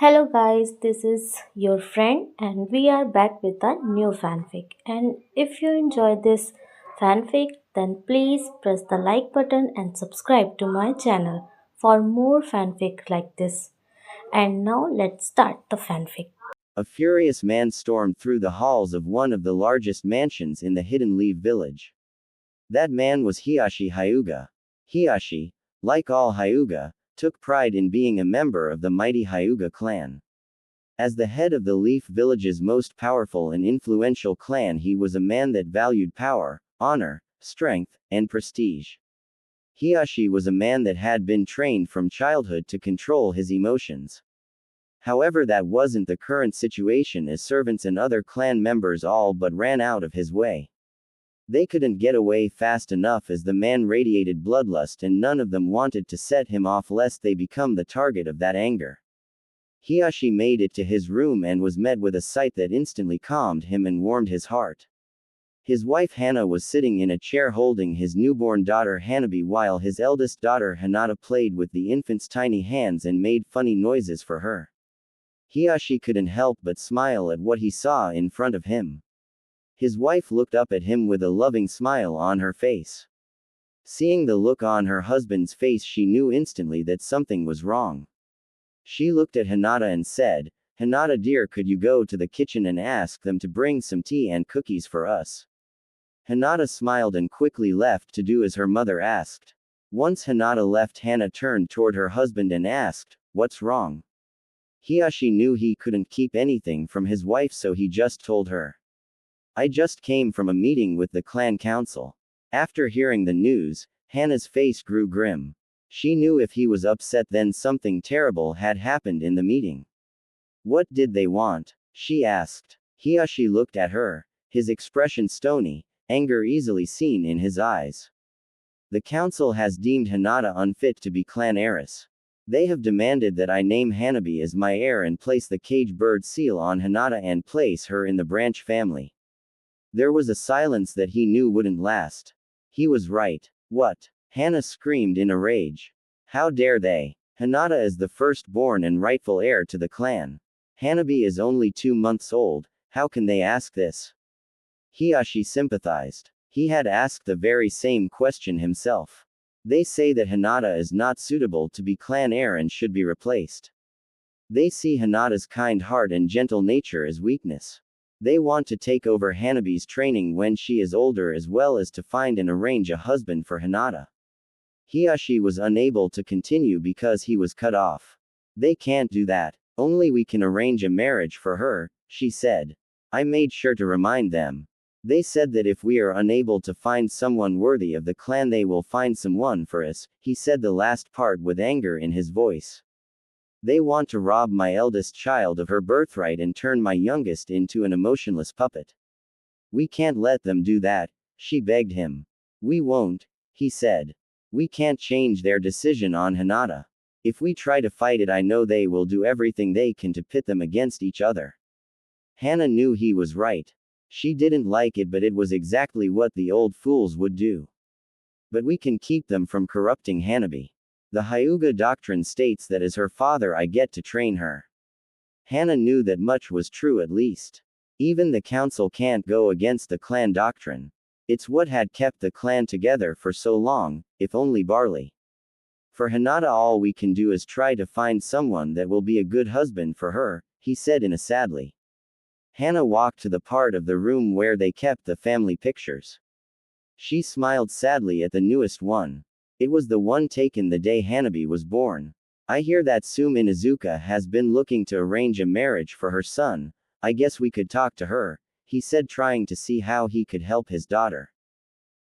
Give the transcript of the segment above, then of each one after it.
Hello guys, this is your friend and we are back with a new fanfic. And if you enjoy this fanfic, then please press the like button and subscribe to my channel for more fanfic like this. And now let's start the fanfic. A furious man stormed through the halls of one of the largest mansions in the Hidden Leaf village. That man was Hiyashi Hyuga. Hiyashi, like all Hyuga, took pride in being a member of the mighty Hyuga clan. As the head of the Leaf village's most powerful and influential clan, he was a man that valued power, honor, strength, and prestige. Hiyashi was a man that had been trained from childhood to control his emotions. However, that wasn't the current situation, as servants and other clan members all but ran out of his way. They couldn't get away fast enough as the man radiated bloodlust, and none of them wanted to set him off lest they become the target of that anger. Hiyashi made it to his room and was met with a sight that instantly calmed him and warmed his heart. His wife Hana was sitting in a chair holding his newborn daughter Hanabi, while his eldest daughter Hinata played with the infant's tiny hands and made funny noises for her. Hiyashi couldn't help but smile at what he saw in front of him. His wife looked up at him with a loving smile on her face. Seeing the look on her husband's face, she knew instantly that something was wrong. She looked at Hinata and said, "Hinata dear, could you go to the kitchen and ask them to bring some tea and cookies for us?" Hinata smiled and quickly left to do as her mother asked. Once Hinata left, Hana turned toward her husband and asked, "What's wrong?" Hiyashi knew he couldn't keep anything from his wife, so he just told her. "I just came from a meeting with the clan council." After hearing the news, Hana's face grew grim. She knew if he was upset, then something terrible had happened in the meeting. "What did they want?" she asked. Hiyashi looked at her, his expression stony, anger easily seen in his eyes. "The council has deemed Hinata unfit to be clan heiress. They have demanded that I name Hanabi as my heir and place the cage bird seal on Hinata and place her in the branch family." There was a silence that he knew wouldn't last. He was right. "What?" Hana screamed in a rage. "How dare they? Hinata is the firstborn and rightful heir to the clan. Hanabi is only 2 months old, how can they ask this?" Hiyashi sympathized. He had asked the very same question himself. "They say that Hinata is not suitable to be clan heir and should be replaced. They see Hinata's kind heart and gentle nature as weakness. They want to take over Hanabi's training when she is older, as well as to find and arrange a husband for Hinata." Hiyashi was unable to continue because he was cut off. "They can't do that. Only we can arrange a marriage for her," she said. "I made sure to remind them. They said that if we are unable to find someone worthy of the clan, they will find someone for us." He said the last part with anger in his voice. "They want to rob my eldest child of her birthright and turn my youngest into an emotionless puppet. We can't let them do that," she begged him. "We won't," he said. "We can't change their decision on Hinata. If we try to fight it, I know they will do everything they can to pit them against each other." Hana knew he was right. She didn't like it, but it was exactly what the old fools would do. "But we can keep them from corrupting Hanabi. The Hyuga doctrine states that as her father I get to train her." Hana knew that much was true, at least. Even the council can't go against the clan doctrine. It's what had kept the clan together for so long, if only barley. "For Hinata, all we can do is try to find someone that will be a good husband for her," he said in a sadly. Hana walked to the part of the room where they kept the family pictures. She smiled sadly at the newest one. It was the one taken the day Hanabi was born. "I hear that Sume Inuzuka has been looking to arrange a marriage for her son. I guess we could talk to her," he said, trying to see how he could help his daughter.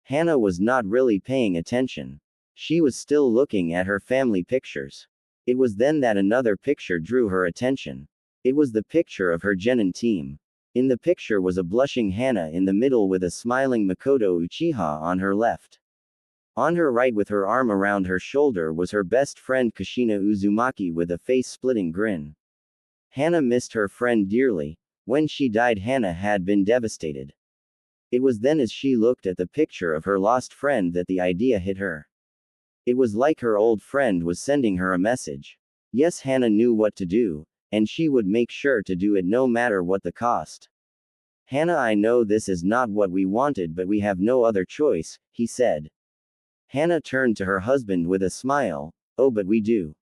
Hana was not really paying attention. She was still looking at her family pictures. It was then that another picture drew her attention. It was the picture of her genin team. In the picture was a blushing Hana in the middle with a smiling Makoto Uchiha on her left. On her right, with her arm around her shoulder, was her best friend Kushina Uzumaki with a face-splitting grin. Hana missed her friend dearly. When she died, Hana had been devastated. It was then, as she looked at the picture of her lost friend, that the idea hit her. It was like her old friend was sending her a message. Yes, Hana knew what to do. and she would make sure to do it no matter what the cost. Hana, I know this is not what we wanted, but we have no other choice, he said. Hana turned to her husband with a smile. Oh, but we do.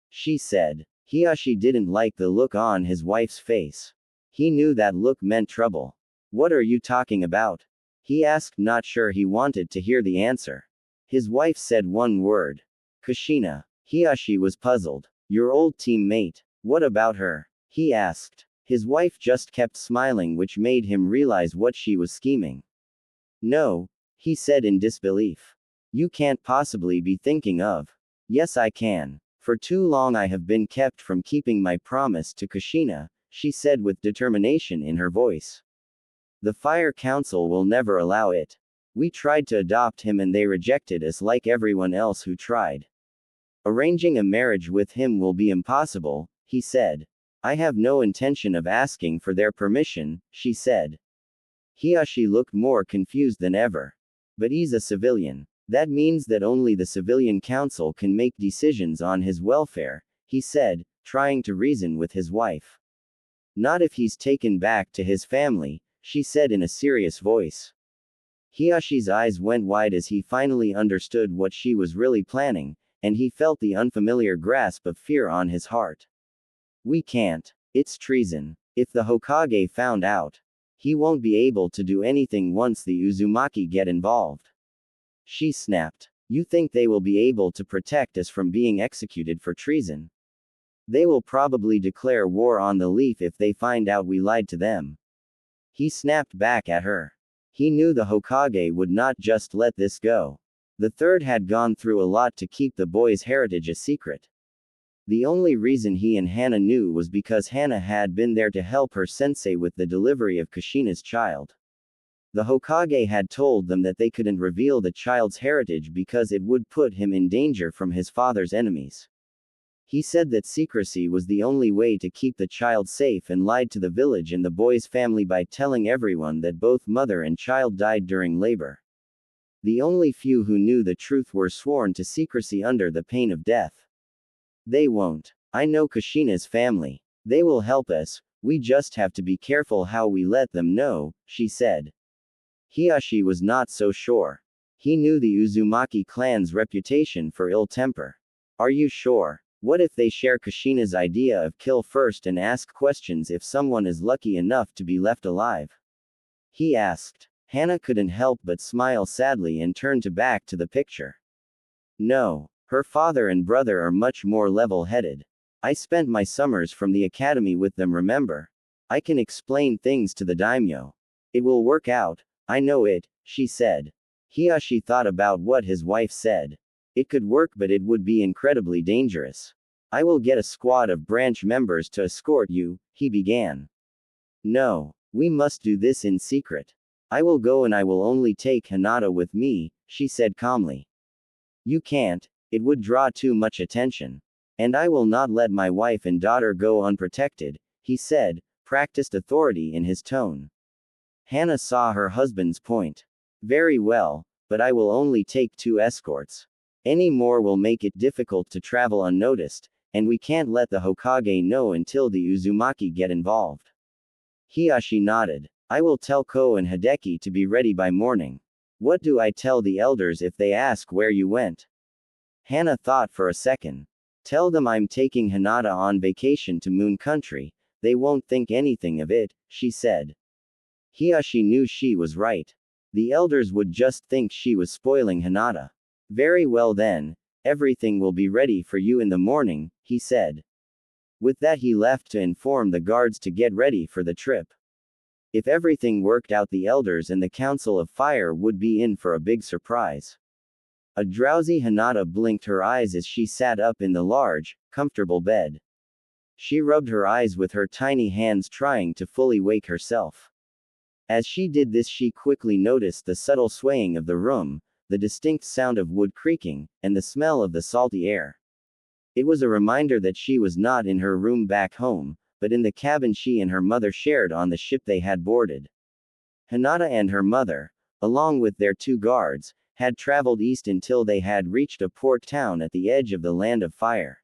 She said. Hiyashi didn't like the look on his wife's face. He knew that look meant trouble. What are you talking about? He asked, not sure he wanted to hear the answer. His wife said one word. Kushina. Hiyashi was puzzled. Your old teammate. What about her? He asked. His wife just kept smiling, which made him realize what she was scheming. No, he said in disbelief. You can't possibly be thinking of. Yes, I can. For too long I have been kept from keeping my promise to Kushina, she said with determination in her voice. The Fire Council will never allow it. We tried to adopt him and they rejected us like everyone else who tried. Arranging a marriage with him will be impossible, he said. I have no intention of asking for their permission, she said. Hiyashi looked more confused than ever. But he's a civilian. That means that only the civilian council can make decisions on his welfare, he said, trying to reason with his wife. Not if he's taken back to his family, she said in a serious voice. Hiyashi's eyes went wide as he finally understood what she was really planning, and he felt the unfamiliar grasp of fear on his heart. We can't. It's treason. If the Hokage found out, he won't be able to do anything once the Uzumaki get involved. She snapped. You think they will be able to protect us from being executed for treason? They will probably declare war on the Leaf if they find out we lied to them. He snapped back at her. He knew the Hokage would not just let this go. The third had gone through a lot to keep the boy's heritage a secret. The only reason he and Hana knew was because Hana had been there to help her sensei with the delivery of Kushina's child. The Hokage had told them that they couldn't reveal the child's heritage because it would put him in danger from his father's enemies. He said that secrecy was the only way to keep the child safe and lied to the village and the boy's family by telling everyone that both mother and child died during labor. The only few who knew the truth were sworn to secrecy under the pain of death. They won't. I know Kushina's family. They will help us, we just have to be careful how we let them know, she said. Hiyashi was not so sure. He knew the Uzumaki clan's reputation for ill temper. Are you sure? What if they share Kushina's idea of kill first and ask questions if someone is lucky enough to be left alive? He asked. Hana couldn't help but smile sadly and turned back to the picture. No, her father and brother are much more level-headed. I spent my summers from the academy with them, remember? I can explain things to the daimyo. It will work out. I know it, she said. Hiyashi thought about what his wife said. It could work, but it would be incredibly dangerous. I will get a squad of branch members to escort you, he began. No, we must do this in secret. I will go and I will only take Hinata with me, she said calmly. You can't, it would draw too much attention. And I will not let my wife and daughter go unprotected, he said, practiced authority in his tone. Hana saw her husband's point. Very well, but I will only take 2 escorts. Any more will make it difficult to travel unnoticed, and we can't let the Hokage know until the Uzumaki get involved. Hiyashi nodded. I will tell Ko and Hideki to be ready by morning. What do I tell the elders if they ask where you went? Hana thought for a second. Tell them I'm taking Hinata on vacation to Moon Country. They won't think anything of it, she said. Hiyashi knew she was right. The elders would just think she was spoiling Hinata. Very well then, everything will be ready for you in the morning, he said. With that he left to inform the guards to get ready for the trip. If everything worked out, the elders and the Council of Fire would be in for a big surprise. A drowsy Hinata blinked her eyes as she sat up in the large, comfortable bed. She rubbed her eyes with her tiny hands, trying to fully wake herself. As she did this, she quickly noticed the subtle swaying of the room, the distinct sound of wood creaking, and the smell of the salty air. It was a reminder that she was not in her room back home, but in the cabin she and her mother shared on the ship they had boarded. Hinata and her mother, along with their 2 guards, had traveled east until they had reached a port town at the edge of the Land of Fire.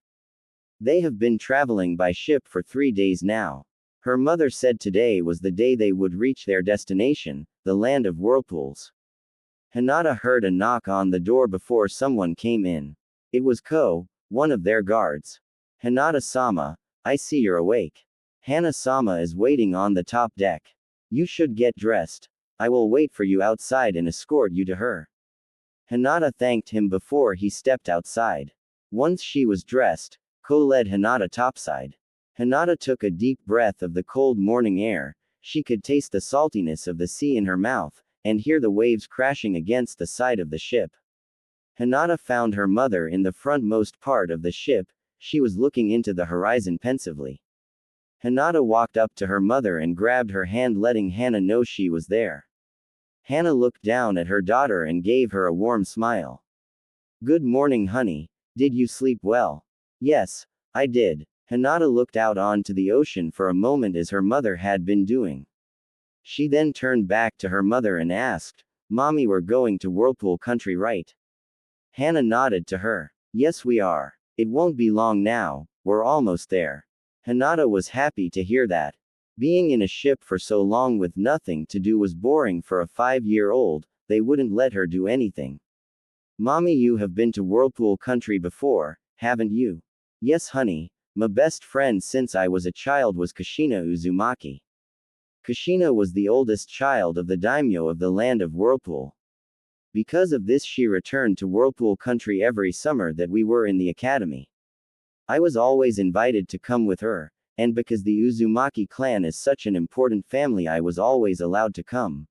They have been traveling by ship for 3 days now. Her mother said today was the day they would reach their destination, the land of whirlpools. Hinata heard a knock on the door before someone came in. It was Ko, one of their guards. Hinata-sama, I see you're awake. Hana-sama is waiting on the top deck. You should get dressed. I will wait for you outside and escort you to her. Hinata thanked him before he stepped outside. Once she was dressed, Ko led Hinata topside. Hinata took a deep breath of the cold morning air. She could taste the saltiness of the sea in her mouth, and hear the waves crashing against the side of the ship. Hinata found her mother in the frontmost part of the ship. She was looking into the horizon pensively. Hinata walked up to her mother and grabbed her hand, letting Hana know she was there. Hana looked down at her daughter and gave her a warm smile. Good morning, honey. Did you sleep well? Yes, I did. Hinata looked out onto the ocean for a moment as her mother had been doing. She then turned back to her mother and asked, Mommy, we're going to Whirlpool Country, right? Hana nodded to her. Yes, we are. It won't be long now, we're almost there. Hinata was happy to hear that. Being in a ship for so long with nothing to do was boring for a 5-year-old, they wouldn't let her do anything. Mommy, you have been to Whirlpool Country before, haven't you? Yes, honey. My best friend since I was a child was Kushina Uzumaki. Kushina was the oldest child of the daimyo of the land of Whirlpool. Because of this, she returned to Whirlpool Country every summer that we were in the academy. I was always invited to come with her, and because the Uzumaki clan is such an important family, I was always allowed to come.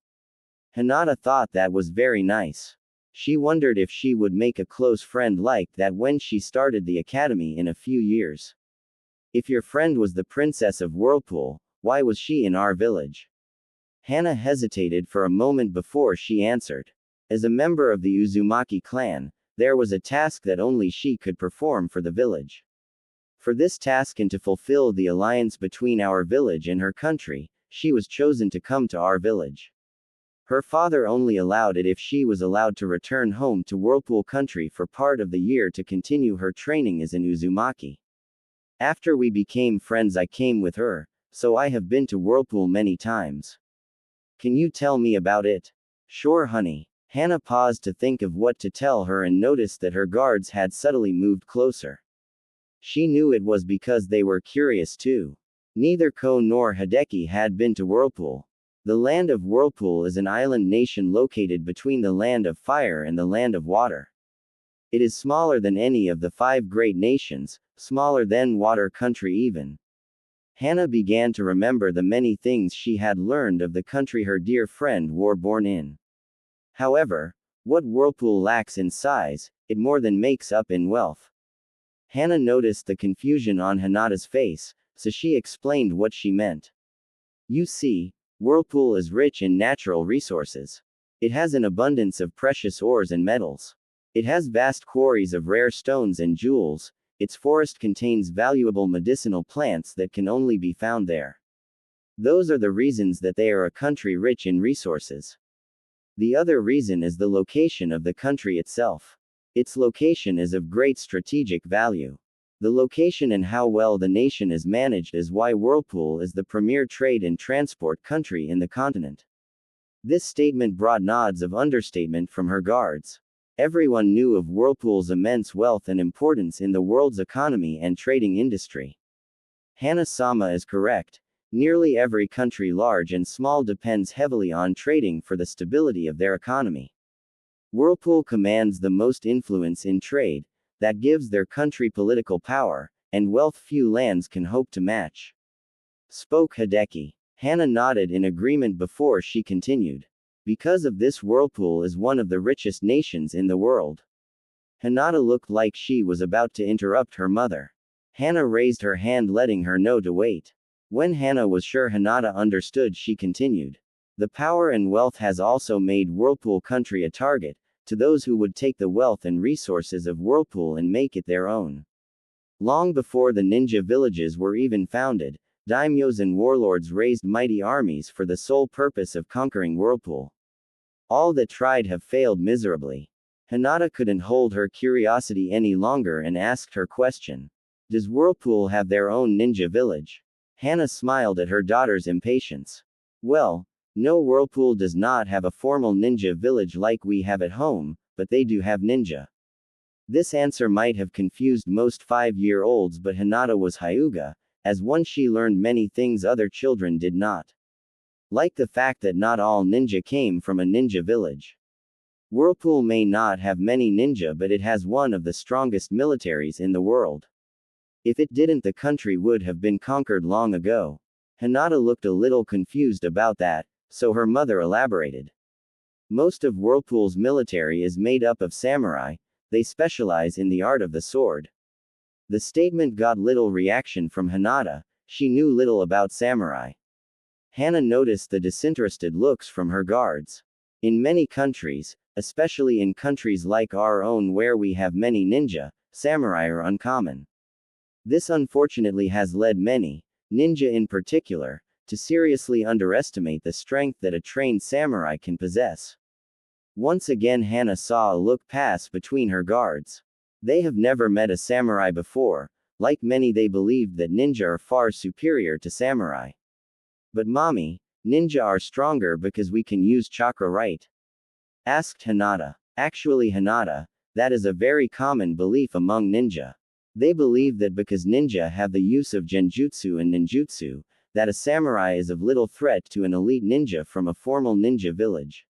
Hinata thought that was very nice. She wondered if she would make a close friend like that when she started the academy in a few years. If your friend was the princess of Whirlpool, why was she in our village? Hana hesitated for a moment before she answered. As a member of the Uzumaki clan, there was a task that only she could perform for the village. For this task and to fulfill the alliance between our village and her country, she was chosen to come to our village. Her father only allowed it if she was allowed to return home to Whirlpool Country for part of the year to continue her training as an Uzumaki. After we became friends, I came with her, so I have been to Whirlpool many times. Can you tell me about it? Sure, honey. Hana paused to think of what to tell her and noticed that her guards had subtly moved closer. She knew it was because they were curious too. Neither Ko nor Hideki had been to Whirlpool. The land of Whirlpool is an island nation located between the land of fire and the land of water. It is smaller than any of the 5 great nations, smaller than Water Country even. Hana began to remember the many things she had learned of the country her dear friend were born in. However, what Whirlpool lacks in size, it more than makes up in wealth. Hana noticed the confusion on Hinata's face, so she explained what she meant. You see, Whirlpool is rich in natural resources. It has an abundance of precious ores and metals. It has vast quarries of rare stones and jewels. Its forest contains valuable medicinal plants that can only be found there. Those are the reasons that they are a country rich in resources. The other reason is the location of the country itself. Its location is of great strategic value. The location and how well the nation is managed is why Whirlpool is the premier trade and transport country in the continent. This statement brought nods of understatement from her guards. Everyone knew of Whirlpool's immense wealth and importance in the world's economy and trading industry. Hana-sama is correct. Nearly every country, large and small, depends heavily on trading for the stability of their economy. Whirlpool commands the most influence in trade, that gives their country political power, and wealth few lands can hope to match. Spoke Hideki. Hana nodded in agreement before she continued. Because of this, Whirlpool is one of the richest nations in the world. Hinata looked like she was about to interrupt her mother. Hana raised her hand, letting her know to wait. When Hana was sure Hinata understood, she continued. The power and wealth has also made Whirlpool Country a target to those who would take the wealth and resources of Whirlpool and make it their own. Long before the ninja villages were even founded, daimyos and warlords raised mighty armies for the sole purpose of conquering Whirlpool. All that tried have failed miserably. Hinata couldn't hold her curiosity any longer and asked her question. Does Whirlpool have their own ninja village? Hannah smiled at her daughter's impatience. Well, no, Whirlpool does not have a formal ninja village like we have at home, but they do have ninja. This answer might have confused most 5-year-olds, but Hinata was Hyuga, as once she learned many things other children did not. Like the fact that not all ninja came from a ninja village. Whirlpool may not have many ninja, but it has one of the strongest militaries in the world. If it didn't, the country would have been conquered long ago. Hinata looked a little confused about that, so her mother elaborated. Most of Whirlpool's military is made up of samurai, they specialize in the art of the sword. The statement got little reaction from Hinata, she knew little about samurai. Hannah noticed the disinterested looks from her guards. In many countries, especially in countries like our own where we have many ninja, samurai are uncommon. This unfortunately has led many, ninja in particular, to seriously underestimate the strength that a trained samurai can possess. Once again Hannah saw a look pass between her guards. They have never met a samurai before, like many they believed that ninja are far superior to samurai. But mommy, ninja are stronger because we can use chakra, right? Asked Hinata. Actually Hinata, that is a very common belief among ninja. They believe that because ninja have the use of genjutsu and ninjutsu, that a samurai is of little threat to an elite ninja from a formal ninja village.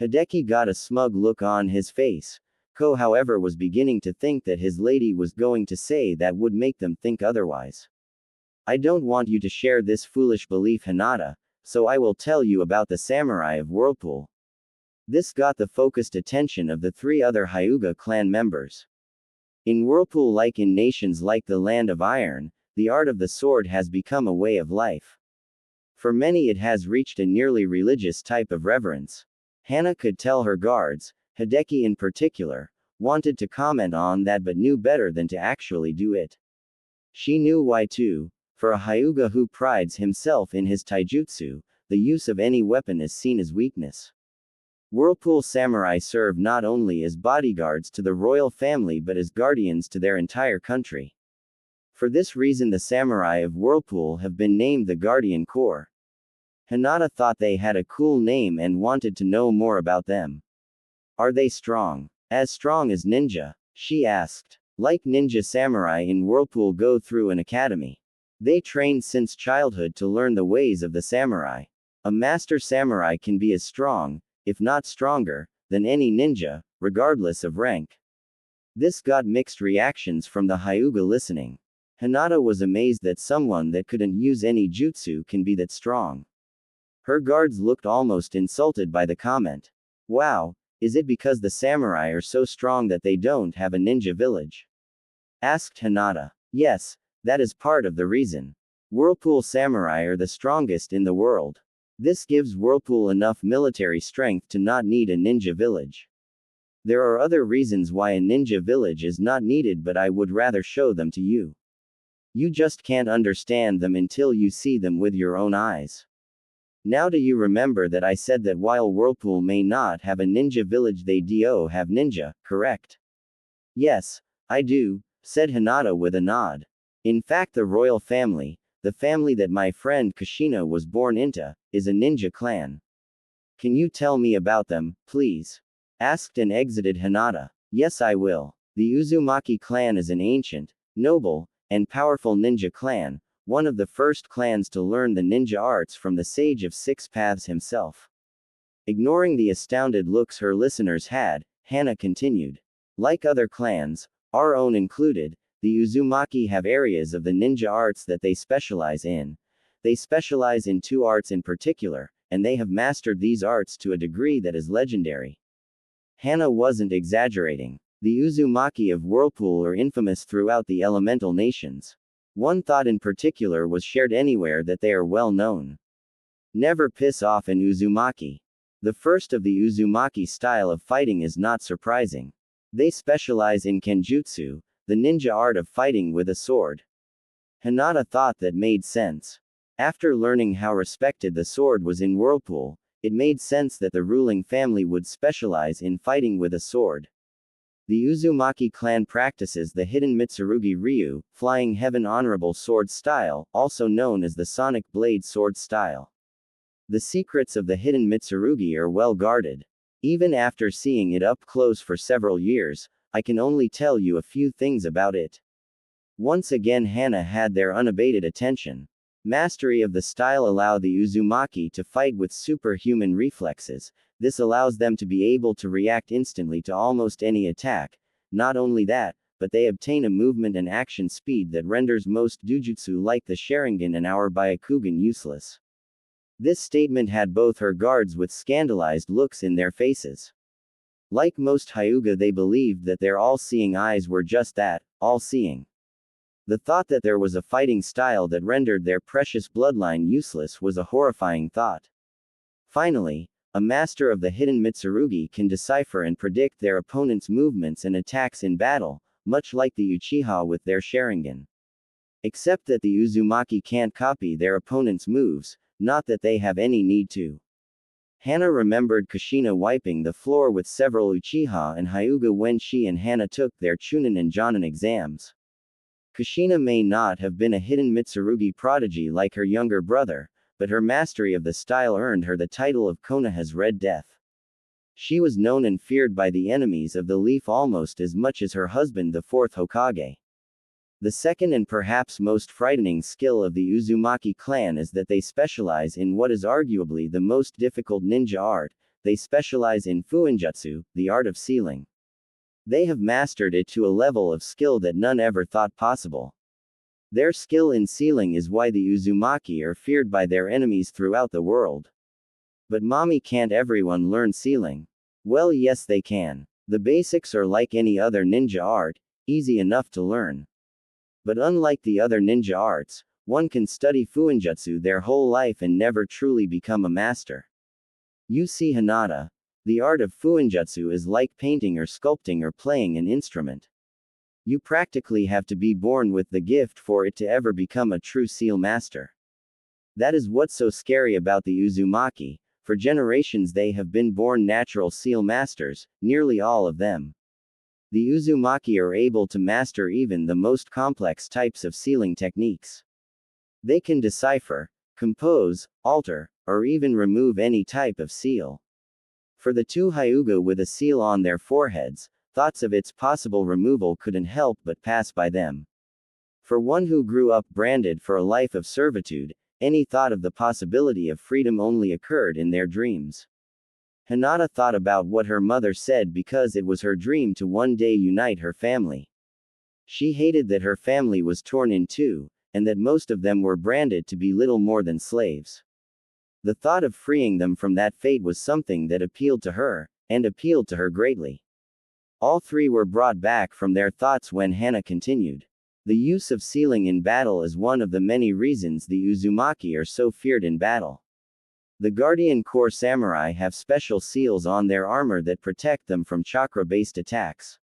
Hideki got a smug look on his face. Ko, however, was beginning to think that his lady was going to say that would make them think otherwise. I don't want you to share this foolish belief, Hinata, so I will tell you about the samurai of Whirlpool. This got the focused attention of the 3 other Hyuga clan members. In Whirlpool, like in nations like the Land of Iron, the art of the sword has become a way of life. For many it has reached a nearly religious type of reverence. Hannah could tell her guards, Hideki in particular, wanted to comment on that but knew better than to actually do it. She knew why too. For a Hyuga who prides himself in his taijutsu, the use of any weapon is seen as weakness. Whirlpool samurai serve not only as bodyguards to the royal family but as guardians to their entire country. For this reason the samurai of Whirlpool have been named the Guardian Corps. Hinata thought they had a cool name and wanted to know more about them. Are they strong? As strong as ninja? She asked. Like ninja, samurai in Whirlpool go through an academy. They train since childhood to learn the ways of the samurai. A master samurai can be as strong, if not stronger, than any ninja, regardless of rank. This got mixed reactions from the Hyuga listening. Hinata was amazed that someone that couldn't use any jutsu can be that strong. Her guards looked almost insulted by the comment. Wow, is it because the samurai are so strong that they don't have a ninja village? Asked Hinata. Yes, that is part of the reason. Whirlpool samurai are the strongest in the world. This gives Whirlpool enough military strength to not need a ninja village. There are other reasons why a ninja village is not needed, but I would rather show them to you. You just can't understand them until you see them with your own eyes. Now do you remember that I said that while Whirlpool may not have a ninja village they do have ninja, correct? Yes, I do, said Hinata with a nod. In fact the royal family, the family that my friend Kushina was born into, is a ninja clan. Can you tell me about them, please? Asked and exited Hinata. Yes, I will. The Uzumaki clan is an ancient, noble, and powerful ninja clan, one of the first clans to learn the ninja arts from the Sage of Six Paths himself. Ignoring the astounded looks her listeners had, Hannah continued. Like other clans, our own included, the Uzumaki have areas of the ninja arts that they specialize in. They specialize in 2 arts in particular, and they have mastered these arts to a degree that is legendary. Hannah wasn't exaggerating. The Uzumaki of Whirlpool are infamous throughout the elemental nations. One thought in particular was shared anywhere that they are well known. Never piss off an Uzumaki. The first of the Uzumaki style of fighting is not surprising. They specialize in kenjutsu, the ninja art of fighting with a sword. Hinata thought that made sense. After learning how respected the sword was in Whirlpool, it made sense that the ruling family would specialize in fighting with a sword. The Uzumaki clan practices the hidden Mitsurugi Ryu, flying heaven honorable sword style, also known as the sonic blade sword style. The secrets of the hidden Mitsurugi are well guarded. Even after seeing it up close for several years, I can only tell you a few things about it. Once again Hana had their unabated attention. Mastery of the style allow the Uzumaki to fight with superhuman reflexes. This allows them to be able to react instantly to almost any attack. Not only that, but they obtain a movement and action speed that renders most Dujutsu like the Sharingan and our Byakugan useless. This statement had both her guards with scandalized looks in their faces. Like most Hyuga, they believed that their all-seeing eyes were just that, all-seeing. The thought that there was a fighting style that rendered their precious bloodline useless was a horrifying thought. Finally, a master of the hidden Mitsurugi can decipher and predict their opponent's movements and attacks in battle, much like the Uchiha with their Sharingan. Except that the Uzumaki can't copy their opponent's moves, not that they have any need to. Hana remembered Kushina wiping the floor with several Uchiha and Hyuga when she and Hana took their Chunin and Jonin exams. Kushina may not have been a hidden Mitsurugi prodigy like her younger brother, but her mastery of the style earned her the title of Konoha's Red Death. She was known and feared by the enemies of the Leaf almost as much as her husband the fourth Hokage. The second and perhaps most frightening skill of the Uzumaki clan is that they specialize in what is arguably the most difficult ninja art. They specialize in fuinjutsu, the art of sealing. They have mastered it to a level of skill that none ever thought possible. Their skill in sealing is why the Uzumaki are feared by their enemies throughout the world. But mommy, can't everyone learn sealing? Well, yes they can. The basics are like any other ninja art, easy enough to learn. But unlike the other ninja arts, one can study fuinjutsu their whole life and never truly become a master. You see, hinata, the art of fuinjutsu is like painting or sculpting or playing an instrument. You practically have to be born with the gift for it to ever become a true seal master. That is what's so scary about the Uzumaki. For generations they have been born natural seal masters, nearly all of them. The Uzumaki are able to master even the most complex types of sealing techniques. They can decipher, compose, alter, or even remove any type of seal. For the two Hyuga with a seal on their foreheads, thoughts of its possible removal couldn't help but pass by them. For one who grew up branded for a life of servitude, any thought of the possibility of freedom only occurred in their dreams. Hinata thought about what her mother said because it was her dream to one day unite her family. She hated that her family was torn in two, and that most of them were branded to be little more than slaves. The thought of freeing them from that fate was something that appealed to her, and appealed to her greatly. All three were brought back from their thoughts when Hana continued. The use of sealing in battle is one of the many reasons the Uzumaki are so feared in battle. The Guardian Corps samurai have special seals on their armor that protect them from chakra-based attacks.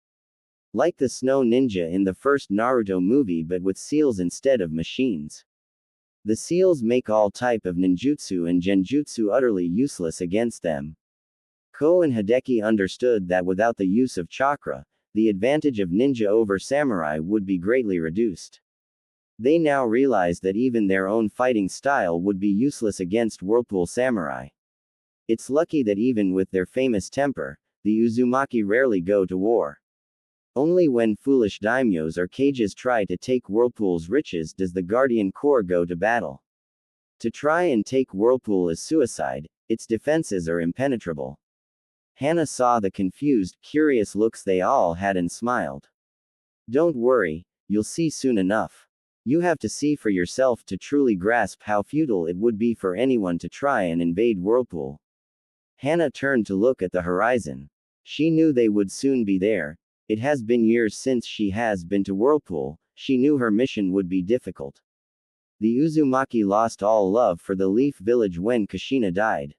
Like the snow ninja in the first Naruto movie but with seals instead of machines. The seals make all type of ninjutsu and genjutsu utterly useless against them. Ko and Hideki understood that without the use of chakra, the advantage of ninja over samurai would be greatly reduced. They now realized that even their own fighting style would be useless against Whirlpool samurai. It's lucky that even with their famous temper, the Uzumaki rarely go to war. Only when foolish daimyos or cages try to take Whirlpool's riches does the Guardian Corps go to battle. To try and take Whirlpool is suicide, its defenses are impenetrable. Hana saw the confused, curious looks they all had and smiled. Don't worry, you'll see soon enough. You have to see for yourself to truly grasp how futile it would be for anyone to try and invade Whirlpool. Hana turned to look at the horizon. She knew they would soon be there. It has been years since she has been to Whirlpool. She knew her mission would be difficult. The Uzumaki lost all love for the Leaf Village when Kushina died.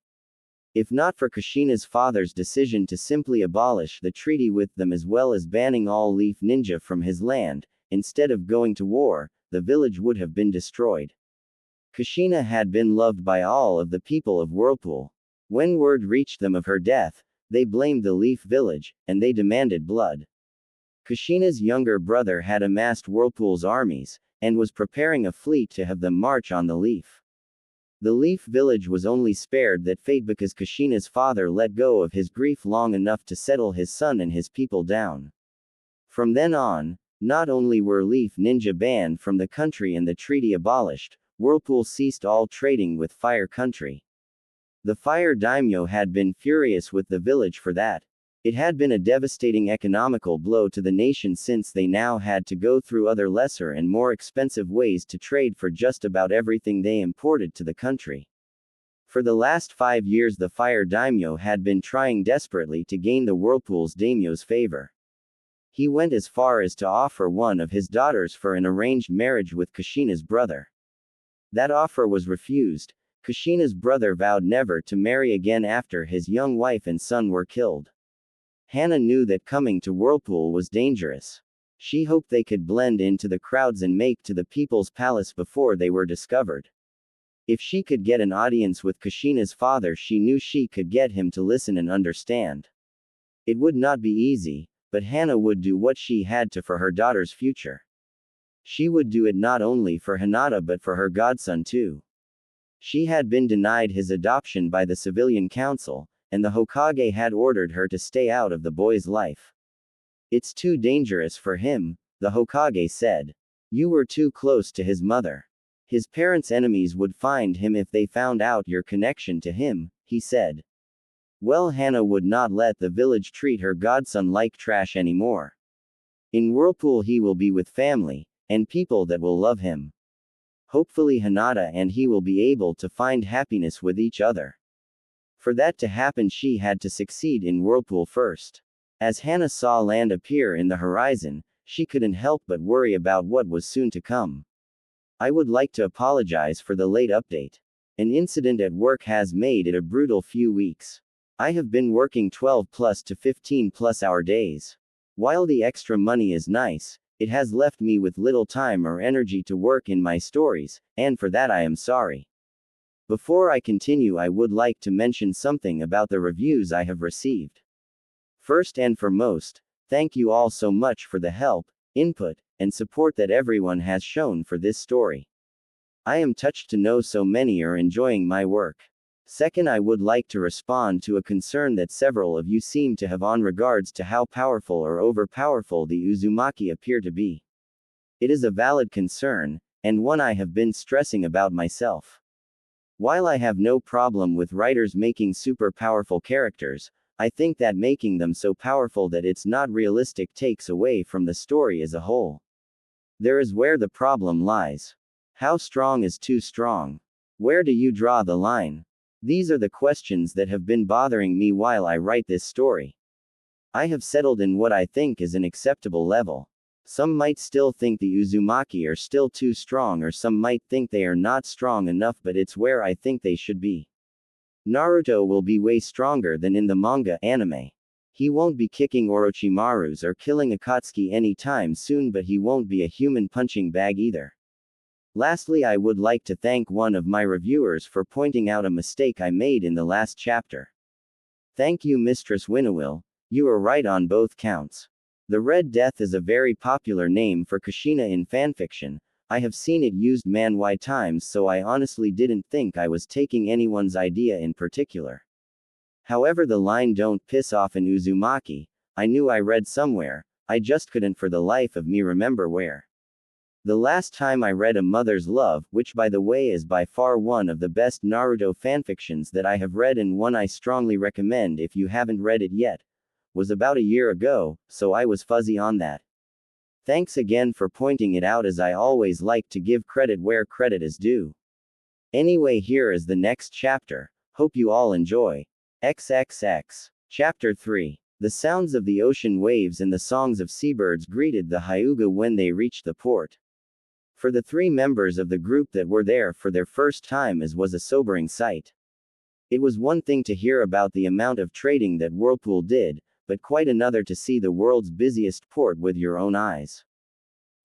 If not for Kushina's father's decision to simply abolish the treaty with them as well as banning all Leaf Ninja from his land, instead of going to war, the village would have been destroyed. Kushina had been loved by all of the people of Whirlpool. When word reached them of her death, they blamed the Leaf Village, and they demanded blood. Kushina's younger brother had amassed Whirlpool's armies, and was preparing a fleet to have them march on the Leaf. The Leaf village was only spared that fate because Kushina's father let go of his grief long enough to settle his son and his people down. From then on, not only were Leaf ninja banned from the country and the treaty abolished, Whirlpool ceased all trading with Fire Country. The Fire Daimyo had been furious with the village for that. It had been a devastating economical blow to the nation since they now had to go through other lesser and more expensive ways to trade for just about everything they imported to the country. For the last 5 years the Fire Daimyo had been trying desperately to gain the Whirlpool's daimyo's favor. He went as far as to offer one of his daughters for an arranged marriage with Kushina's brother. That offer was refused. Kushina's brother vowed never to marry again after his young wife and son were killed. Hana knew that coming to Whirlpool was dangerous. She hoped they could blend into the crowds and make to the people's palace before they were discovered. If she could get an audience with Kushina's father, she knew she could get him to listen and understand. It would not be easy, but Hana would do what she had to for her daughter's future. She would do it not only for Hinata but for her godson too. She had been denied his adoption by the civilian council, and the Hokage had ordered her to stay out of the boy's life. It's too dangerous for him, the Hokage said. You were too close to his mother. His parents' enemies would find him if they found out your connection to him, he said. Well, Hana would not let the village treat her godson like trash anymore. In Whirlpool he will be with family, and people that will love him. Hopefully Hinata and he will be able to find happiness with each other. For that to happen she had to succeed in Whirlpool first. As Hana saw land appear in the horizon, she couldn't help but worry about what was soon to come. I would like to apologize for the late update. An incident at work has made it a brutal few weeks. I have been working 12 plus to 15 plus hour days. While the extra money is nice, it has left me with little time or energy to work in my stories, and for that I am sorry. Before I continue, I would like to mention something about the reviews I have received. First and foremost, thank you all so much for the help, input, and support that everyone has shown for this story. I am touched to know so many are enjoying my work. Second, I would like to respond to a concern that several of you seem to have on regards to how powerful or overpowerful the Uzumaki appear to be. It is a valid concern, and one I have been stressing about myself. While I have no problem with writers making super powerful characters, I think that making them so powerful that it's not realistic takes away from the story as a whole. There is where the problem lies. How strong is too strong? Where do you draw the line? These are the questions that have been bothering me while I write this story. I have settled in what I think is an acceptable level. Some might still think the Uzumaki are still too strong, or some might think they are not strong enough, but it's where I think they should be. Naruto will be way stronger than in the manga anime. He won't be kicking Orochimarus or killing Akatsuki anytime soon, but he won't be a human punching bag either. Lastly, I would like to thank one of my reviewers for pointing out a mistake I made in the last chapter. Thank you, Mistress Winnowill, you are right on both counts. The Red Death is a very popular name for Kushina in fanfiction. I have seen it used manhwa times, so I honestly didn't think I was taking anyone's idea in particular. However, the line "don't piss off an Uzumaki," I knew I read somewhere, I just couldn't for the life of me remember where. The last time I read A Mother's Love, which by the way is by far one of the best Naruto fanfictions that I have read and one I strongly recommend if you haven't read it yet, was about a year ago, so I was fuzzy on that. Thanks again for pointing it out, as I always like to give credit where credit is due. Anyway, here is the next chapter. Hope you all enjoy. XXX. Chapter 3. The sounds of the ocean waves and the songs of seabirds greeted the Hyuga when they reached the port. For the 3 members of the group that were there for their first time, as was a sobering sight. It was one thing to hear about the amount of trading that Whirlpool did, but quite another to see the world's busiest port with your own eyes.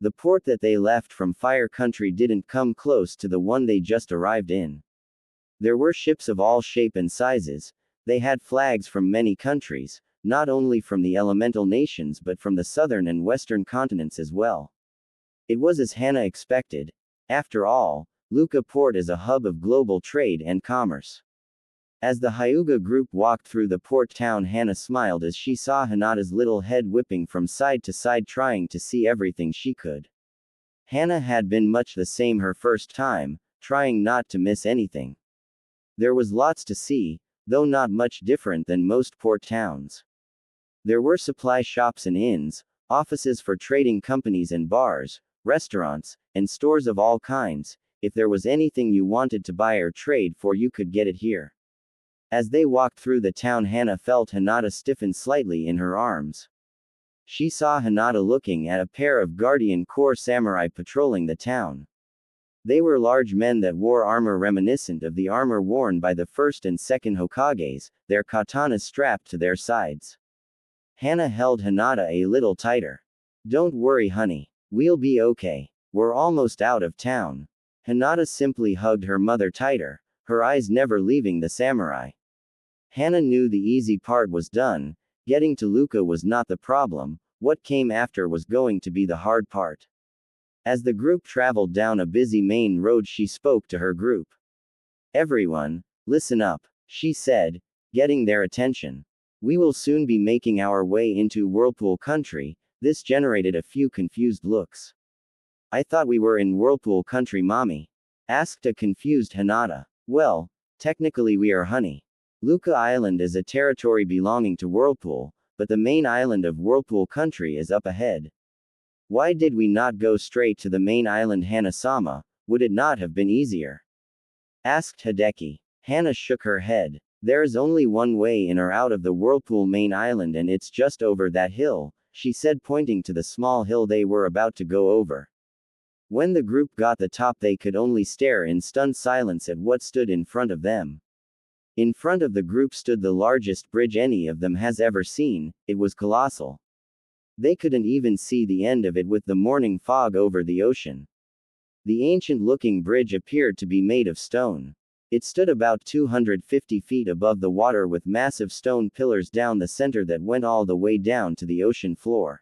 The port that they left from Fire Country didn't come close to the one they just arrived in. There were ships of all shape and sizes, they had flags from many countries, not only from the elemental nations but from the southern and western continents as well. It was as Hannah expected. After all, Lucca Port is a hub of global trade and commerce. As the Hyuga group walked through the port town, Hannah smiled as she saw Hinata's little head whipping from side to side trying to see everything she could. Hannah had been much the same her first time, trying not to miss anything. There was lots to see, though not much different than most port towns. There were supply shops and inns, offices for trading companies and bars, restaurants, and stores of all kinds. If there was anything you wanted to buy or trade for, you could get it here. As they walked through the town, Hannah felt Hinata stiffen slightly in her arms. She saw Hinata looking at a pair of Guardian Corps samurai patrolling the town. They were large men that wore armor reminiscent of the armor worn by the first and second Hokages, their katanas strapped to their sides. Hannah held Hinata a little tighter. "Don't worry, honey. We'll be okay. We're almost out of town." Hinata simply hugged her mother tighter, her eyes never leaving the samurai. Hannah knew the easy part was done. Getting to Lucca was not the problem. What came after was going to be the hard part. As the group traveled down a busy main road, she spoke to her group. "Everyone, listen up," she said, getting their attention. "We will soon be making our way into Whirlpool Country." This generated a few confused looks. "I thought we were in Whirlpool Country, mommy," asked a confused Hinata. "Well, technically we are, honey. Lucca Island is a territory belonging to Whirlpool, but the main island of Whirlpool Country is up ahead." "Why did we not go straight to the main island, Hana-sama? Would it not have been easier?" asked Hideki. Hannah shook her head. "There is only one way in or out of the Whirlpool main island, and it's just over that hill," she said, pointing to the small hill they were about to go over. When the group got the top, they could only stare in stunned silence at what stood in front of them. In front of the group stood the largest bridge any of them has ever seen. It was colossal. They couldn't even see the end of it with the morning fog over the ocean. The ancient-looking bridge appeared to be made of stone. It stood about 250 feet above the water with massive stone pillars down the center that went all the way down to the ocean floor.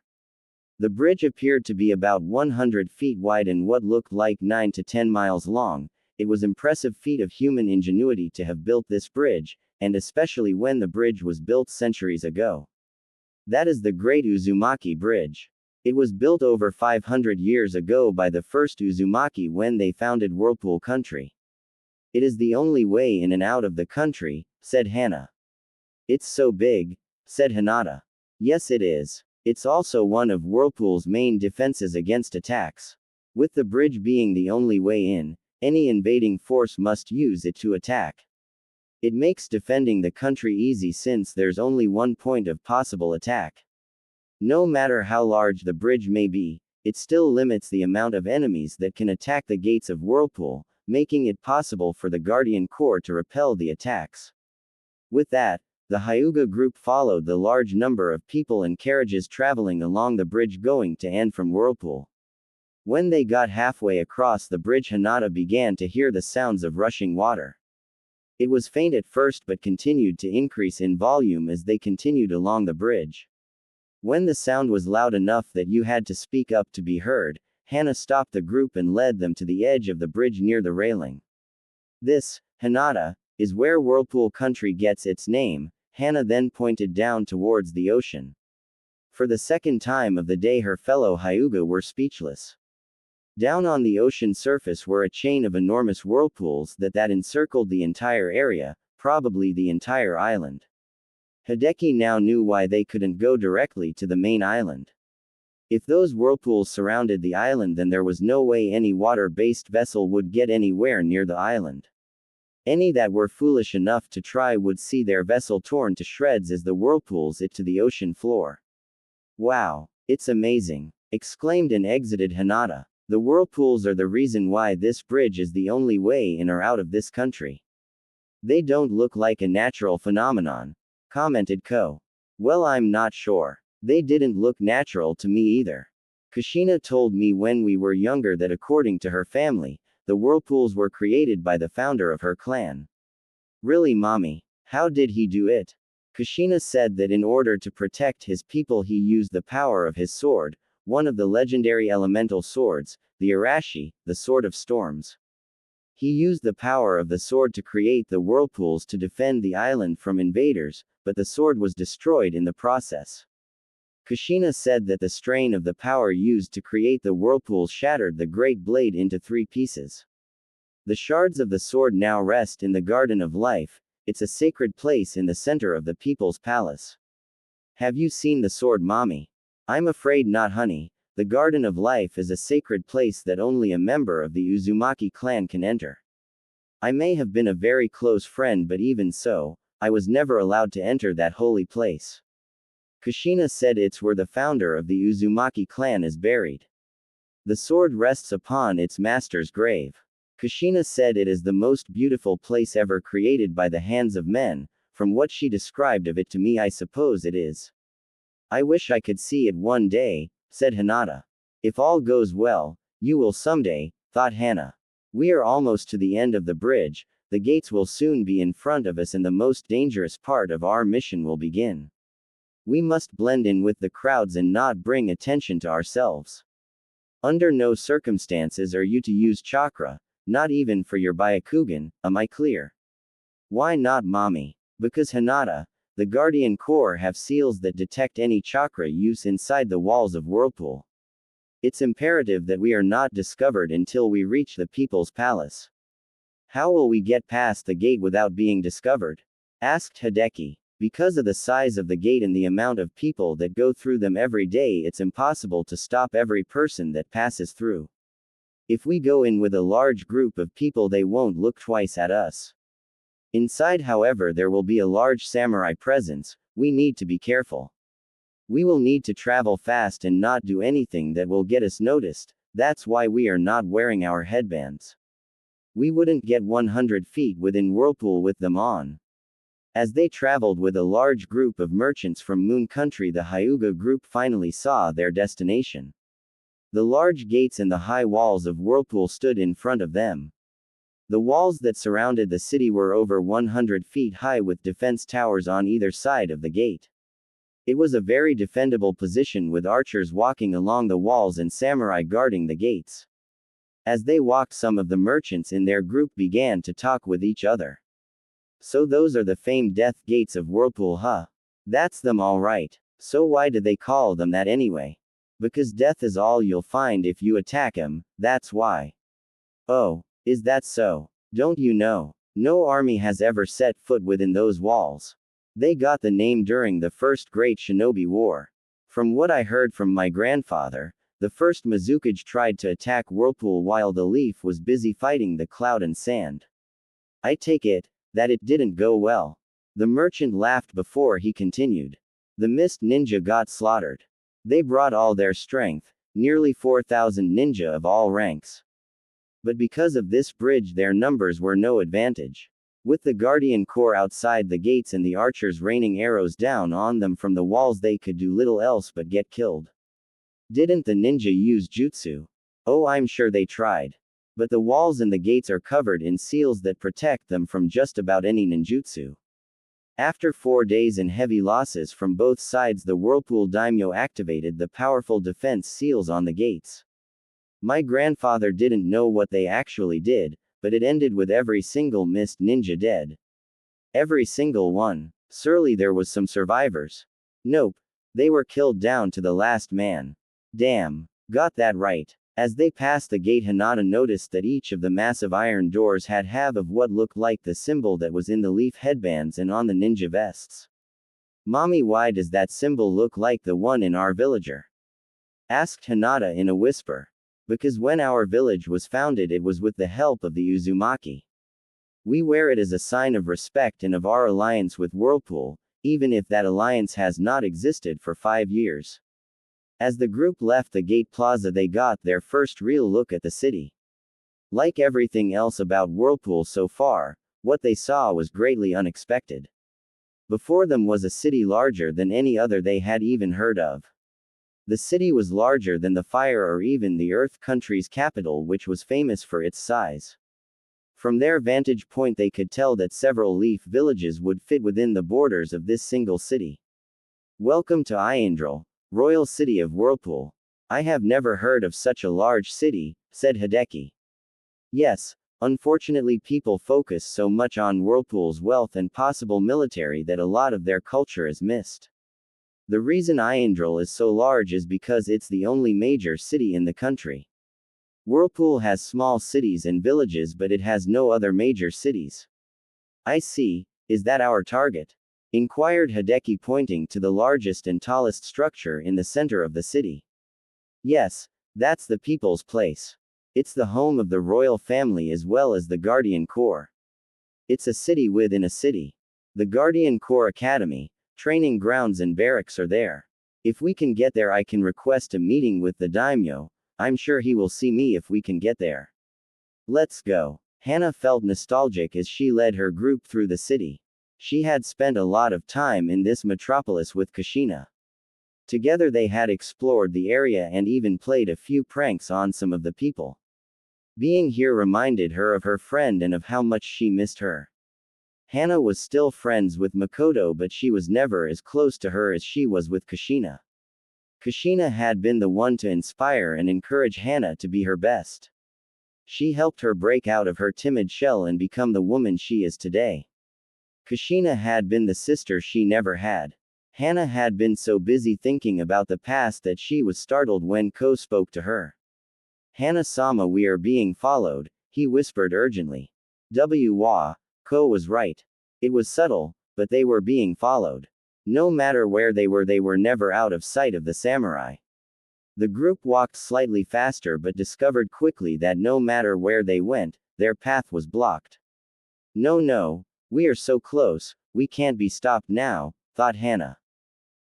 The bridge appeared to be about 100 feet wide and what looked like 9 to 10 miles long. It was impressive feat of human ingenuity to have built this bridge, and especially when the bridge was built centuries ago. That is the Great Uzumaki Bridge. It was built over 500 years ago by the first Uzumaki when they founded Whirlpool Country. "It is the only way in and out of the country," said Hannah. "It's so big," said Hinata. "Yes, it is. It's also one of Whirlpool's main defenses against attacks. With the bridge being the only way in, any invading force must use it to attack. It makes defending the country easy since there's only one point of possible attack. No matter how large the bridge may be, it still limits the amount of enemies that can attack the gates of Whirlpool, making it possible for the Guardian Corps to repel the attacks." With that, the Hyuga group followed the large number of people and carriages traveling along the bridge going to and from Whirlpool. When they got halfway across the bridge, Hinata began to hear the sounds of rushing water. It was faint at first but continued to increase in volume as they continued along the bridge. When the sound was loud enough that you had to speak up to be heard, Hannah stopped the group and led them to the edge of the bridge near the railing. "This, Hinata, is where Whirlpool Country gets its name." Hannah then pointed down towards the ocean. For the second time of the day, her fellow Hyuga were speechless. Down on the ocean surface were a chain of enormous whirlpools that encircled the entire area, probably the entire island. Hideki now knew why they couldn't go directly to the main island. If those whirlpools surrounded the island, then there was no way any water-based vessel would get anywhere near the island. Any that were foolish enough to try would see their vessel torn to shreds as the whirlpools it to the ocean floor. "Wow, it's amazing!" exclaimed and exited Hinata. "The whirlpools are the reason why this bridge is the only way in or out of this country. They don't look like a natural phenomenon," commented Ko. "Well, I'm not sure. They didn't look natural to me either. Kushina told me when we were younger that according to her family, the whirlpools were created by the founder of her clan." "Really, mommy? How did he do it?" Kushina said that in order to protect his people he used the power of his sword, one of the legendary elemental swords, the Arashi, the Sword of Storms. He used the power of the sword to create the whirlpools to defend the island from invaders, but the sword was destroyed in the process. Kushina said that the strain of the power used to create the whirlpools shattered the great blade into 3 pieces. The shards of the sword now rest in the Garden of Life, it's a sacred place in the center of the people's palace. Have you seen the sword, mommy? I'm afraid not, honey. The Garden of Life is a sacred place that only a member of the Uzumaki clan can enter. I may have been a very close friend, but even so, I was never allowed to enter that holy place. Kushina said it's where the founder of the Uzumaki clan is buried. The sword rests upon its master's grave. Kushina said it is the most beautiful place ever created by the hands of men. From what she described of it to me, I suppose it is. I wish I could see it one day, said Hinata. If all goes well, you will someday, thought Hana. We are almost to the end of the bridge, the gates will soon be in front of us and the most dangerous part of our mission will begin. We must blend in with the crowds and not bring attention to ourselves. Under no circumstances are you to use chakra, not even for your Byakugan, am I clear? Why not, mommy? Because Hinata, the Guardian Corps have seals that detect any chakra use inside the walls of Whirlpool. It's imperative that we are not discovered until we reach the People's Palace. How will we get past the gate without being discovered? Asked Hideki. Because of the size of the gate and the amount of people that go through them every day, it's impossible to stop every person that passes through. If we go in with a large group of people, they won't look twice at us. Inside, however, there will be a large samurai presence, we need to be careful. We will need to travel fast and not do anything that will get us noticed, that's why we are not wearing our headbands. We wouldn't get 100 feet within Whirlpool with them on. As they traveled with a large group of merchants from Moon Country, the Hyuga group finally saw their destination. The large gates and the high walls of Whirlpool stood in front of them. The walls that surrounded the city were over 100 feet high with defense towers on either side of the gate. It was a very defendable position with archers walking along the walls and samurai guarding the gates. As they walked, some of the merchants in their group began to talk with each other. So those are the famed death gates of Whirlpool, huh? That's them all right. So why do they call them that anyway? Because death is all you'll find if you attack 'em, that's why. Oh, is that so? Don't you know? No army has ever set foot within those walls. They got the name during the First Great Shinobi War. From what I heard from my grandfather, the first Mizukage tried to attack Whirlpool while the Leaf was busy fighting the Cloud and Sand. I take it that it didn't go well. The merchant laughed before he continued. The Mist Ninja got slaughtered. They brought all their strength, nearly 4,000 ninja of all ranks. But because of this bridge, their numbers were no advantage. With the Guardian Corps outside the gates and the archers raining arrows down on them from the walls, they could do little else but get killed. Didn't the ninja use jutsu? Oh, I'm sure they tried. But the walls and the gates are covered in seals that protect them from just about any ninjutsu. After 4 days and heavy losses from both sides, the Whirlpool daimyo activated the powerful defense seals on the gates. My grandfather didn't know what they actually did, but it ended with every single Mist Ninja dead. Every single one. Surely there was some survivors. Nope. They were killed down to the last man. Damn. Got that right. As they passed the gate, Hinata noticed that each of the massive iron doors had half of what looked like the symbol that was in the leaf headbands and on the ninja vests. Mommy, why does that symbol look like the one in our villager? Asked Hinata in a whisper. Because when our village was founded, it was with the help of the Uzumaki. We wear it as a sign of respect and of our alliance with Whirlpool, even if that alliance has not existed for 5 years. As the group left the gate plaza, they got their first real look at the city. Like everything else about Whirlpool so far, what they saw was greatly unexpected. Before them was a city larger than any other they had even heard of. The city was larger than the Fire or even the Earth country's capital, which was famous for its size. From their vantage point, they could tell that several leaf villages would fit within the borders of this single city. Welcome to Iandral, royal city of Whirlpool. I have never heard of such a large city, said Hideki. Yes, unfortunately, people focus so much on Whirlpool's wealth and possible military that a lot of their culture is missed. The reason Iandral is so large is because it's the only major city in the country. Whirlpool has small cities and villages, but it has no other major cities. I see, is that our target? Inquired Hideki, pointing to the largest and tallest structure in the center of the city. Yes, that's the people's place. It's the home of the royal family as well as the Guardian Corps. It's a city within a city. The Guardian Corps Academy, training grounds and barracks are there. If we can get there, I can request a meeting with the daimyo. I'm sure he will see me if we can get there. Let's go. Hana felt nostalgic as she led her group through the city. She had spent a lot of time in this metropolis with Kushina. Together they had explored the area and even played a few pranks on some of the people. Being here reminded her of her friend and of how much she missed her. Hana was still friends with Makoto, but she was never as close to her as she was with Kushina. Kushina had been the one to inspire and encourage Hana to be her best. She helped her break out of her timid shell and become the woman she is today. Kushina had been the sister she never had. Hana had been so busy thinking about the past that she was startled when Ko spoke to her. Hana-sama, we are being followed, he whispered urgently. Ko was right. It was subtle, but they were being followed. No matter where they were never out of sight of the samurai. The group walked slightly faster but discovered quickly that no matter where they went, their path was blocked. No, we are so close, we can't be stopped now, thought Hana.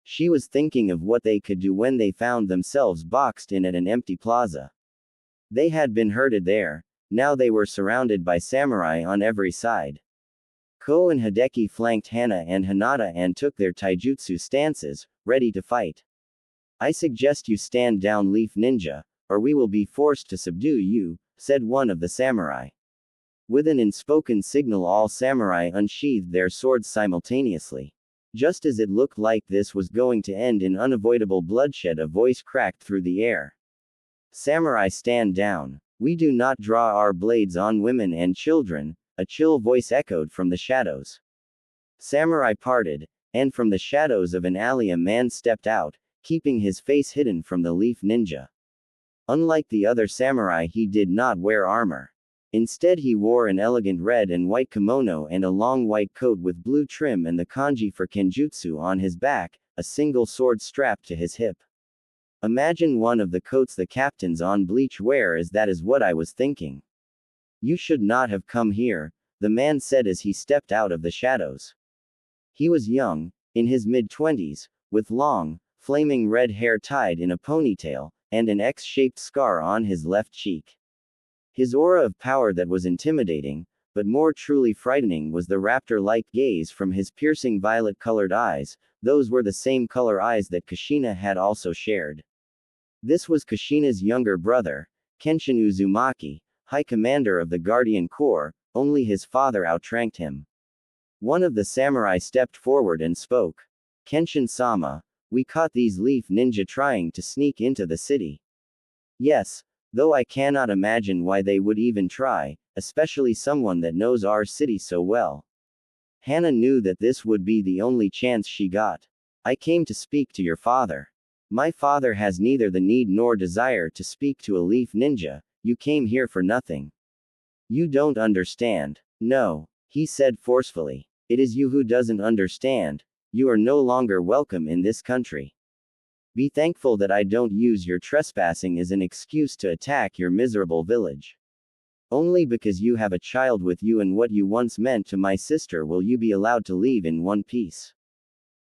She was thinking of what they could do when they found themselves boxed in at an empty plaza. They had been herded there, now they were surrounded by samurai on every side. Ko and Hideki flanked Hana and Hinata and took their taijutsu stances, ready to fight. I suggest you stand down, Leaf Ninja, or we will be forced to subdue you, said one of the samurai. With an unspoken signal, all samurai unsheathed their swords simultaneously. Just as it looked like this was going to end in unavoidable bloodshed, a voice cracked through the air. Samurai, stand down. We do not draw our blades on women and children, a chill voice echoed from the shadows. Samurai parted, and from the shadows of an alley a man stepped out, keeping his face hidden from the Leaf Ninja. Unlike the other samurai, he did not wear armor. Instead, he wore an elegant red and white kimono and a long white coat with blue trim and the kanji for kenjutsu on his back, a single sword strapped to his hip. Imagine one of the coats the captains on Bleach wear, as that is what I was thinking. You should not have come here, the man said as he stepped out of the shadows. He was young, in his mid-20s, with long, flaming red hair tied in a ponytail, and an X-shaped scar on his left cheek. His aura of power that was intimidating, but more truly frightening, was the raptor-like gaze from his piercing violet-colored eyes. Those were the same color eyes that Kushina had also shared. This was Kushina's younger brother, Kenshin Uzumaki, High Commander of the Guardian Corps, only his father outranked him. One of the samurai stepped forward and spoke. Kenshin-sama, we caught these Leaf Ninja trying to sneak into the city. Yes, though I cannot imagine why they would even try, especially someone that knows our city so well. Hana knew that this would be the only chance she got. I came to speak to your father. My father has neither the need nor desire to speak to a Leaf Ninja. You came here for nothing. You don't understand. No, he said forcefully. It is you who doesn't understand. You are no longer welcome in this country. Be thankful that I don't use your trespassing as an excuse to attack your miserable village. Only because you have a child with you and what you once meant to my sister will you be allowed to leave in one piece.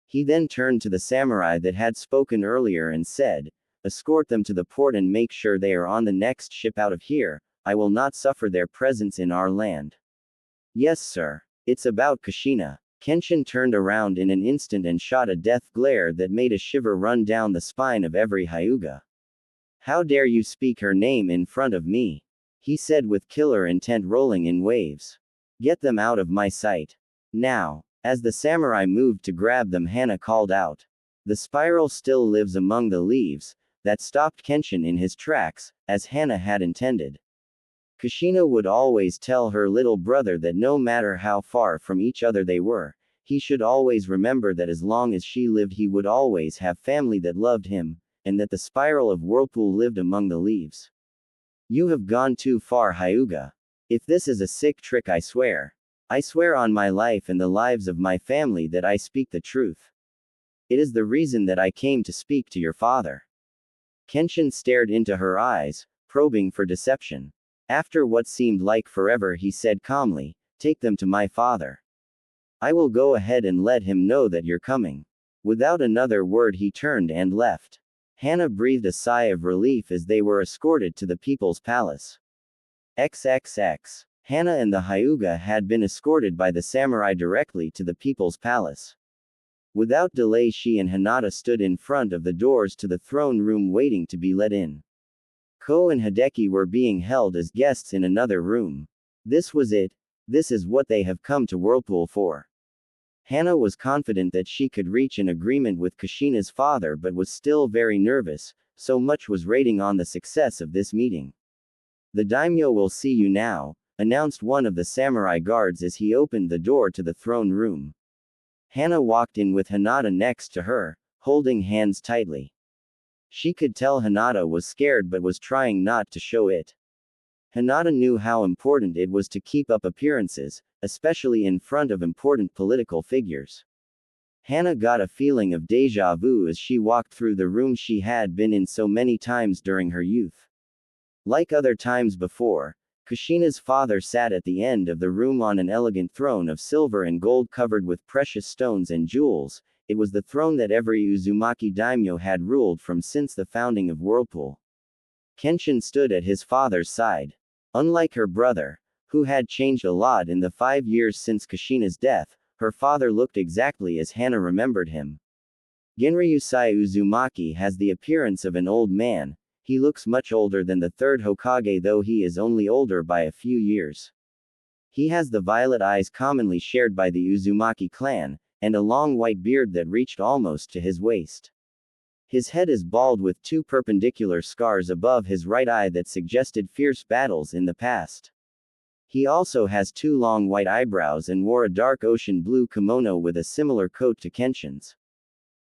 He then turned to the samurai that had spoken earlier and said, escort them to the port and make sure they are on the next ship out of here. I will not suffer their presence in our land. Yes, sir. It's about Kushina. Kenshin turned around in an instant and shot a death glare that made a shiver run down the spine of every Hyuga. How dare you speak her name in front of me? he said with killer intent rolling in waves. Get them out of my sight. Now. As the samurai moved to grab them, Hana called out. The spiral still lives among the leaves. That stopped Kenshin in his tracks, as Hana had intended. Kushina would always tell her little brother that no matter how far from each other they were, he should always remember that as long as she lived he would always have family that loved him, and that the spiral of whirlpool lived among the leaves. You have gone too far, Hyuga. If this is a sick trick, I swear on my life and the lives of my family that I speak the truth. It is the reason that I came to speak to your father. Kenshin stared into her eyes, probing for deception. After what seemed like forever, he said calmly, take them to my father. I will go ahead and let him know that you're coming. Without another word, he turned and left. Hana breathed a sigh of relief as they were escorted to the people's palace. XXX. Hana and the Hyuga had been escorted by the samurai directly to the people's palace. Without delay, she and Hinata stood in front of the doors to the throne room waiting to be let in. Ko and Hideki were being held as guests in another room. This was it. This is what they have come to Whirlpool for. Hana was confident that she could reach an agreement with Kushina's father but was still very nervous, so much was rating on the success of this meeting. The daimyo will see you now, announced one of the samurai guards as he opened the door to the throne room. Hana walked in with Hinata next to her, holding hands tightly. She could tell Hinata was scared but was trying not to show it. Hinata knew how important it was to keep up appearances, especially in front of important political figures. Hana got a feeling of déjà vu as she walked through the room she had been in so many times during her youth. Like other times before, Kushina's father sat at the end of the room on an elegant throne of silver and gold covered with precious stones and jewels. It was the throne that every Uzumaki daimyo had ruled from since the founding of Whirlpool. Kenshin stood at his father's side. Unlike her brother, who had changed a lot in the 5 years since Kushina's death, her father looked exactly as Hana remembered him. Genryusai Uzumaki has the appearance of an old man. He looks much older than the third Hokage, though he is only older by a few years. He has the violet eyes commonly shared by the Uzumaki clan, and a long white beard that reached almost to his waist. His head is bald with 2 perpendicular scars above his right eye that suggested fierce battles in the past. He also has 2 long white eyebrows and wore a dark ocean blue kimono with a similar coat to Kenshin's.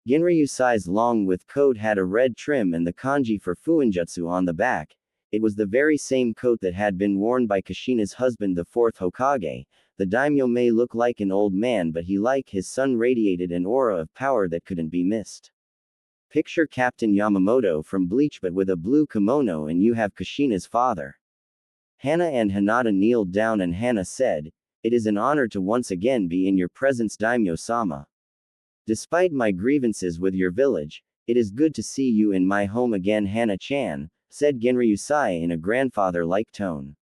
Genryusai's long with coat had a red trim and the kanji for fuinjutsu on the back. It was the very same coat that had been worn by Kushina's husband, the 4th Hokage. The daimyo may look like an old man, but he, like his son, radiated an aura of power that couldn't be missed. Picture Captain Yamamoto from Bleach but with a blue kimono and you have Kushina's father. Hana and Hinata kneeled down and Hana said, "It is an honor to once again be in your presence, daimyo-sama. Despite my grievances with your village, it is good to see you in my home again, Hana-chan," said Genryusai in a grandfather-like tone.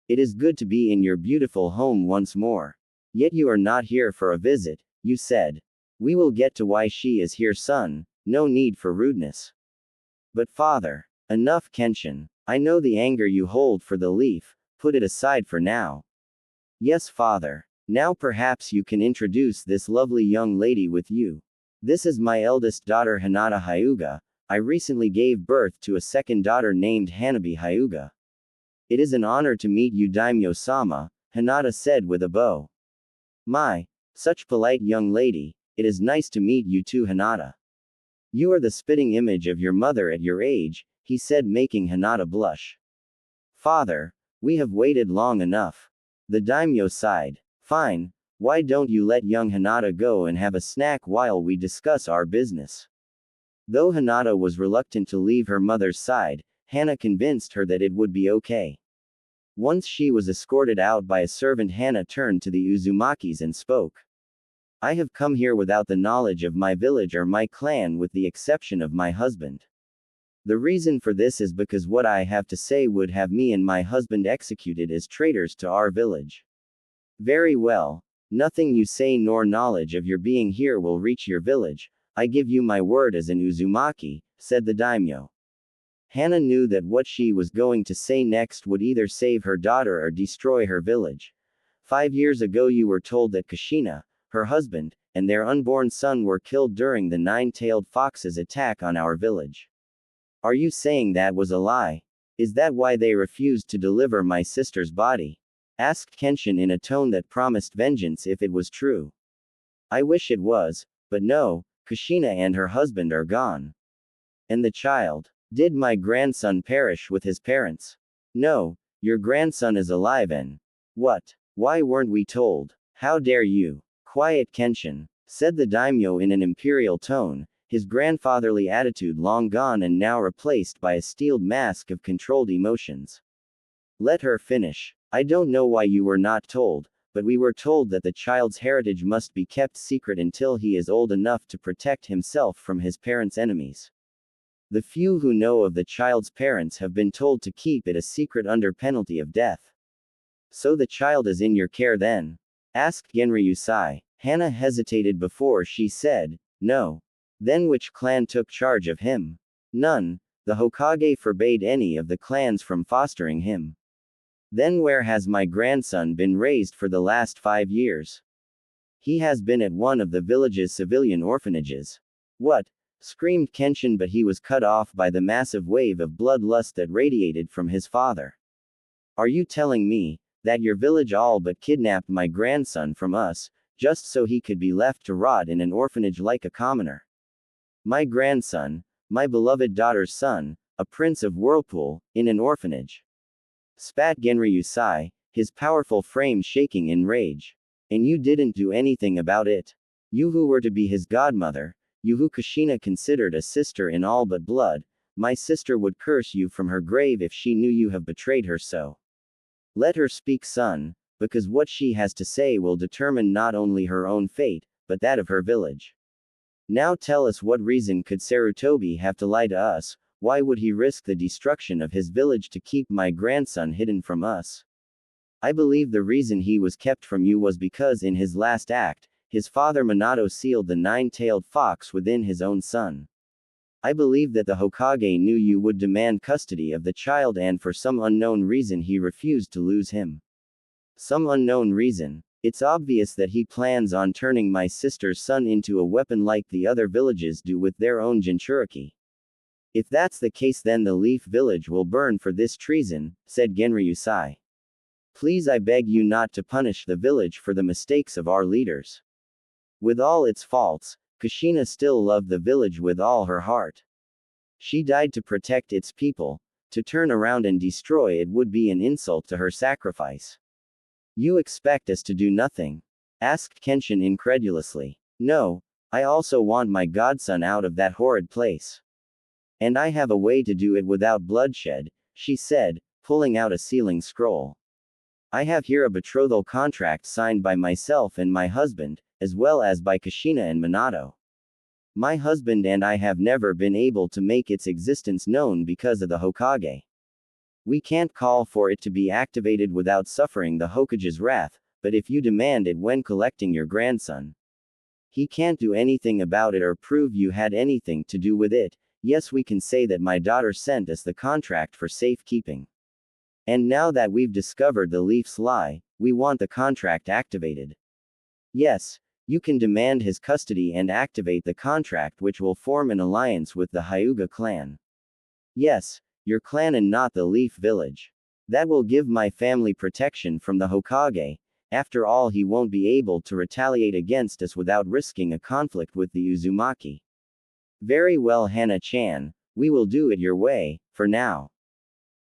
"It is good to be in your beautiful home once more. Yet you are not here for a visit," you said. "We will get to why she is here, son, no need for rudeness." "But father." "Enough, Kenshin. I know the anger you hold for the leaf, put it aside for now." "Yes, father. Now perhaps you can introduce this lovely young lady with you. This is my eldest daughter, Hinata Hyuga. I recently gave birth to a second daughter named Hanabi Hyuga. It is an honor to meet you, daimyo-sama," Hinata said with a bow. "My, such polite young lady, it is nice to meet you too, Hinata. You are the spitting image of your mother at your age," he said, making Hinata blush. "Father, we have waited long enough." The daimyo sighed. "Fine, why don't you let young Hinata go and have a snack while we discuss our business?" Though Hinata was reluctant to leave her mother's side, Hana convinced her that it would be okay. Once she was escorted out by a servant, Hana turned to the Uzumakis and spoke. "I have come here without the knowledge of my village or my clan with the exception of my husband. The reason for this is because what I have to say would have me and my husband executed as traitors to our village." "Very well. Nothing you say nor knowledge of your being here will reach your village. I give you my word as an Uzumaki," said the daimyo. Hana knew that what she was going to say next would either save her daughter or destroy her village. 5 years ago you were told that Kushina, her husband, and their unborn son were killed during the nine-tailed fox's attack on our village. Are you saying that was a lie? Is that why they refused to deliver my sister's body? Asked Kenshin in a tone that promised vengeance if it was true. I wish it was, but no, Kushina and her husband are gone. And the child? Did my grandson perish with his parents? No, your grandson is alive and. What? Why weren't we told? How dare you? Quiet Kenshin, said the daimyo in an imperial tone, his grandfatherly attitude long gone and now replaced by a steeled mask of controlled emotions. Let her finish. I don't know why you were not told, but we were told that the child's heritage must be kept secret until he is old enough to protect himself from his parents' enemies. The few who know of the child's parents have been told to keep it a secret under penalty of death. So the child is in your care then? Asked Genryusai. Hana hesitated before she said, no. Then which clan took charge of him? None. The Hokage forbade any of the clans from fostering him. Then where has my grandson been raised for the last 5 years? He has been at one of the village's civilian orphanages. What? Screamed Kenshin, but he was cut off by the massive wave of bloodlust that radiated from his father. Are you telling me that your village all but kidnapped my grandson from us, just so he could be left to rot in an orphanage like a commoner? My grandson, my beloved daughter's son, a prince of Whirlpool, in an orphanage. Spat Genryusai, his powerful frame shaking in rage. And you didn't do anything about it. You who were to be his godmother, you who Kushina considered a sister in all but blood, my sister would curse you from her grave if she knew you have betrayed her so. Let her speak, son, because what she has to say will determine not only her own fate, but that of her village. Now tell us, what reason could Sarutobi have to lie to us? Why would he risk the destruction of his village to keep my grandson hidden from us? I believe the reason he was kept from you was because in his last act, his father Minato sealed the nine-tailed fox within his own son. I believe that the Hokage knew you would demand custody of the child, and for some unknown reason he refused to lose him. Some unknown reason. It's obvious that he plans on turning my sister's son into a weapon like the other villages do with their own Jinchuriki. If that's the case, then the Leaf Village will burn for this treason, said Genryusai. Please, I beg you not to punish the village for the mistakes of our leaders. With all its faults, Kushina still loved the village with all her heart. She died to protect its people. To turn around and destroy it would be an insult to her sacrifice. You expect us to do nothing? Asked Kenshin incredulously. No, I also want my godson out of that horrid place. And I have a way to do it without bloodshed, she said, pulling out a sealing scroll. I have here a betrothal contract signed by myself and my husband, as well as by Kushina and Minato. My husband and I have never been able to make its existence known because of the Hokage. We can't call for it to be activated without suffering the Hokage's wrath, but if you demand it when collecting your grandson, he can't do anything about it or prove you had anything to do with it. Yes, we can say that my daughter sent us the contract for safekeeping. And now that we've discovered the Leaf's lie, we want the contract activated. Yes, you can demand his custody and activate the contract, which will form an alliance with the Hyuga clan. Yes, your clan and not the Leaf Village. That will give my family protection from the Hokage. After all, he won't be able to retaliate against us without risking a conflict with the Uzumaki. Very well, Hana-chan, we will do it your way, for now.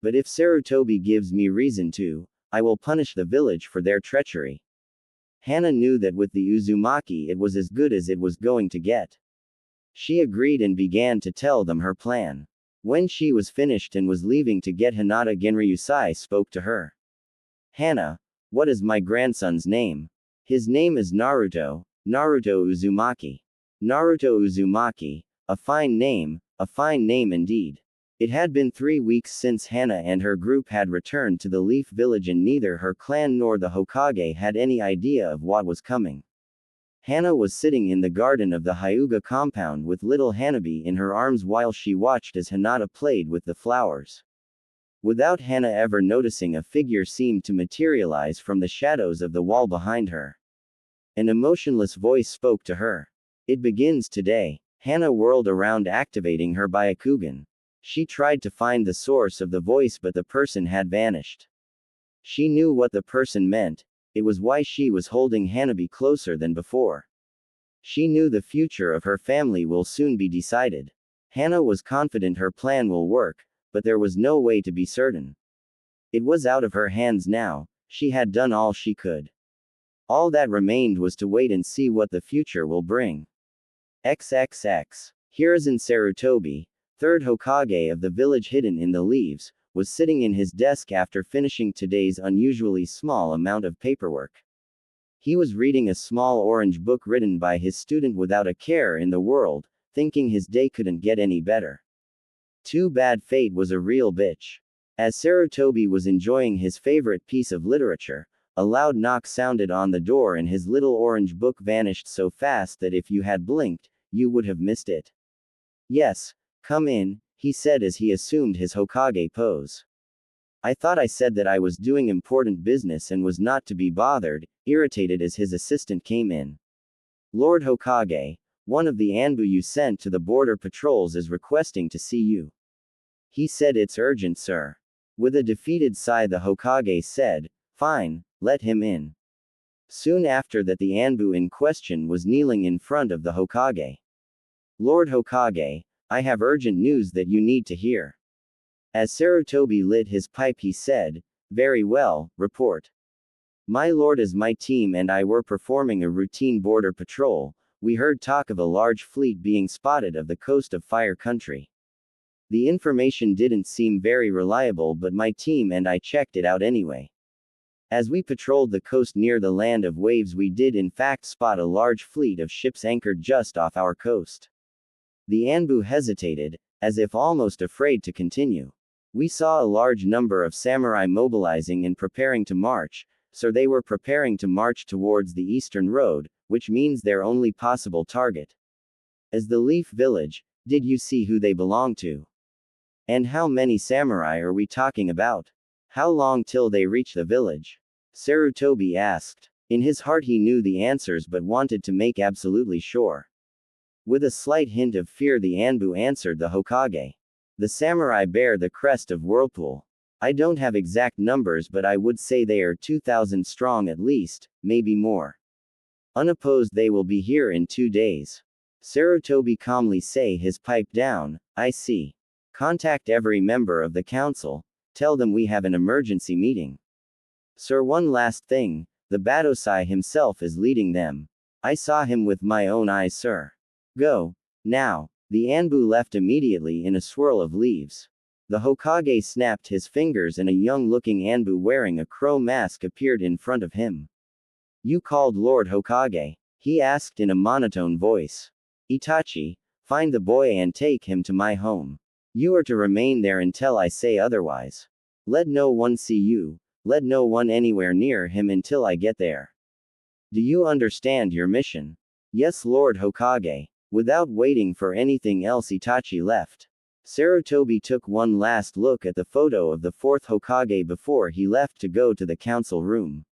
But if Sarutobi gives me reason to, I will punish the village for their treachery. Hana knew that with the Uzumaki it was as good as it was going to get. She agreed and began to tell them her plan. When she was finished and was leaving to get Hinata, Genryusai spoke to her. Hana, what is my grandson's name? His name is Naruto, Naruto Uzumaki. Naruto Uzumaki, a fine name indeed. It had been 3 weeks since Hana and her group had returned to the Leaf Village, and neither her clan nor the Hokage had any idea of what was coming. Hana was sitting in the garden of the Hyuga compound with little Hanabi in her arms while she watched as Hinata played with the flowers. Without Hana ever noticing, a figure seemed to materialize from the shadows of the wall behind her. An emotionless voice spoke to her. It begins today. Hana whirled around, activating her Byakugan. She tried to find the source of the voice, but the person had vanished. She knew what the person meant. It was why she was holding Hanabi closer than before. She knew the future of her family will soon be decided. Hana was confident her plan will work, but there was no way to be certain. It was out of her hands now. She had done all she could. All that remained was to wait and see what the future will bring. XXX. Hiruzen Sarutobi, third Hokage of the village hidden in the leaves, was sitting in his desk after finishing today's unusually small amount of paperwork. He was reading a small orange book written by his student without a care in the world, thinking his day couldn't get any better. Too bad fate was a real bitch. As Sarutobi was enjoying his favorite piece of literature, a loud knock sounded on the door and his little orange book vanished so fast that if you had blinked, you would have missed it. Yes, come in, he said as he assumed his Hokage pose. I thought I said that I was doing important business and was not to be bothered, irritated as his assistant came in. Lord Hokage, one of the Anbu you sent to the border patrols is requesting to see you. He said. It's urgent, sir. With a defeated sigh, the Hokage said, fine, let him in. Soon after that, the Anbu in question was kneeling in front of the Hokage. Lord Hokage, I have urgent news that you need to hear. As Sarutobi lit his pipe, he said, very well, report. My lord, as my team and I were performing a routine border patrol, we heard talk of a large fleet being spotted of the coast of Fire Country. The information didn't seem very reliable, but my team and I checked it out anyway. As we patrolled the coast near the land of waves, we did in fact spot a large fleet of ships anchored just off our coast. The Anbu hesitated, as if almost afraid to continue. We saw a large number of samurai mobilizing and preparing to march, so they were preparing to march towards the eastern road, which means their only possible target. As the Leaf Village, did you see who they belong to? And how many samurai are we talking about? How long till they reach the village? Sarutobi asked. In his heart he knew the answers but wanted to make absolutely sure. With a slight hint of fear, the Anbu answered the Hokage. The samurai bear the crest of Whirlpool. I don't have exact numbers, but I would say they are 2,000 strong at least, maybe more. Unopposed, they will be here in 2 days. Sarutobi calmly say his pipe down. I see. Contact every member of the council. Tell them we have an emergency meeting. Sir, one last thing, the Badosai himself is leading them. I saw him with my own eyes, sir. Go. Now. The Anbu left immediately in a swirl of leaves. The Hokage snapped his fingers and a young-looking Anbu wearing a crow mask appeared in front of him. You called Lord Hokage? He asked in a monotone voice. Itachi, find the boy and take him to my home. You are to remain there until I say otherwise. Let no one see you, let no one anywhere near him until I get there. Do you understand your mission? Yes, Lord Hokage. Without waiting for anything else, Itachi left. Sarutobi took one last look at the photo of the fourth Hokage before he left to go to the council room.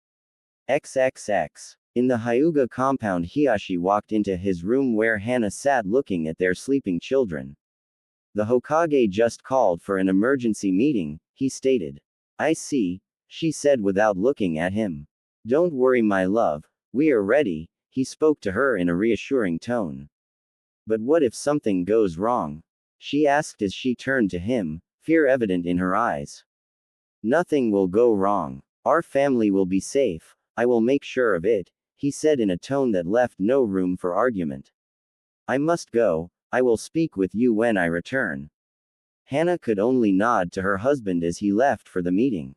XXX. In the Hyuga compound, Hiashi walked into his room where Hana sat looking at their sleeping children. The Hokage just called for an emergency meeting, he stated. I see, she said without looking at him. Don't worry, my love, we are ready, he spoke to her in a reassuring tone. But what if something goes wrong? She asked as she turned to him, fear evident in her eyes. Nothing will go wrong. Our family will be safe, I will make sure of it, he said in a tone that left no room for argument. I must go, I will speak with you when I return. Hana could only nod to her husband as he left for the meeting.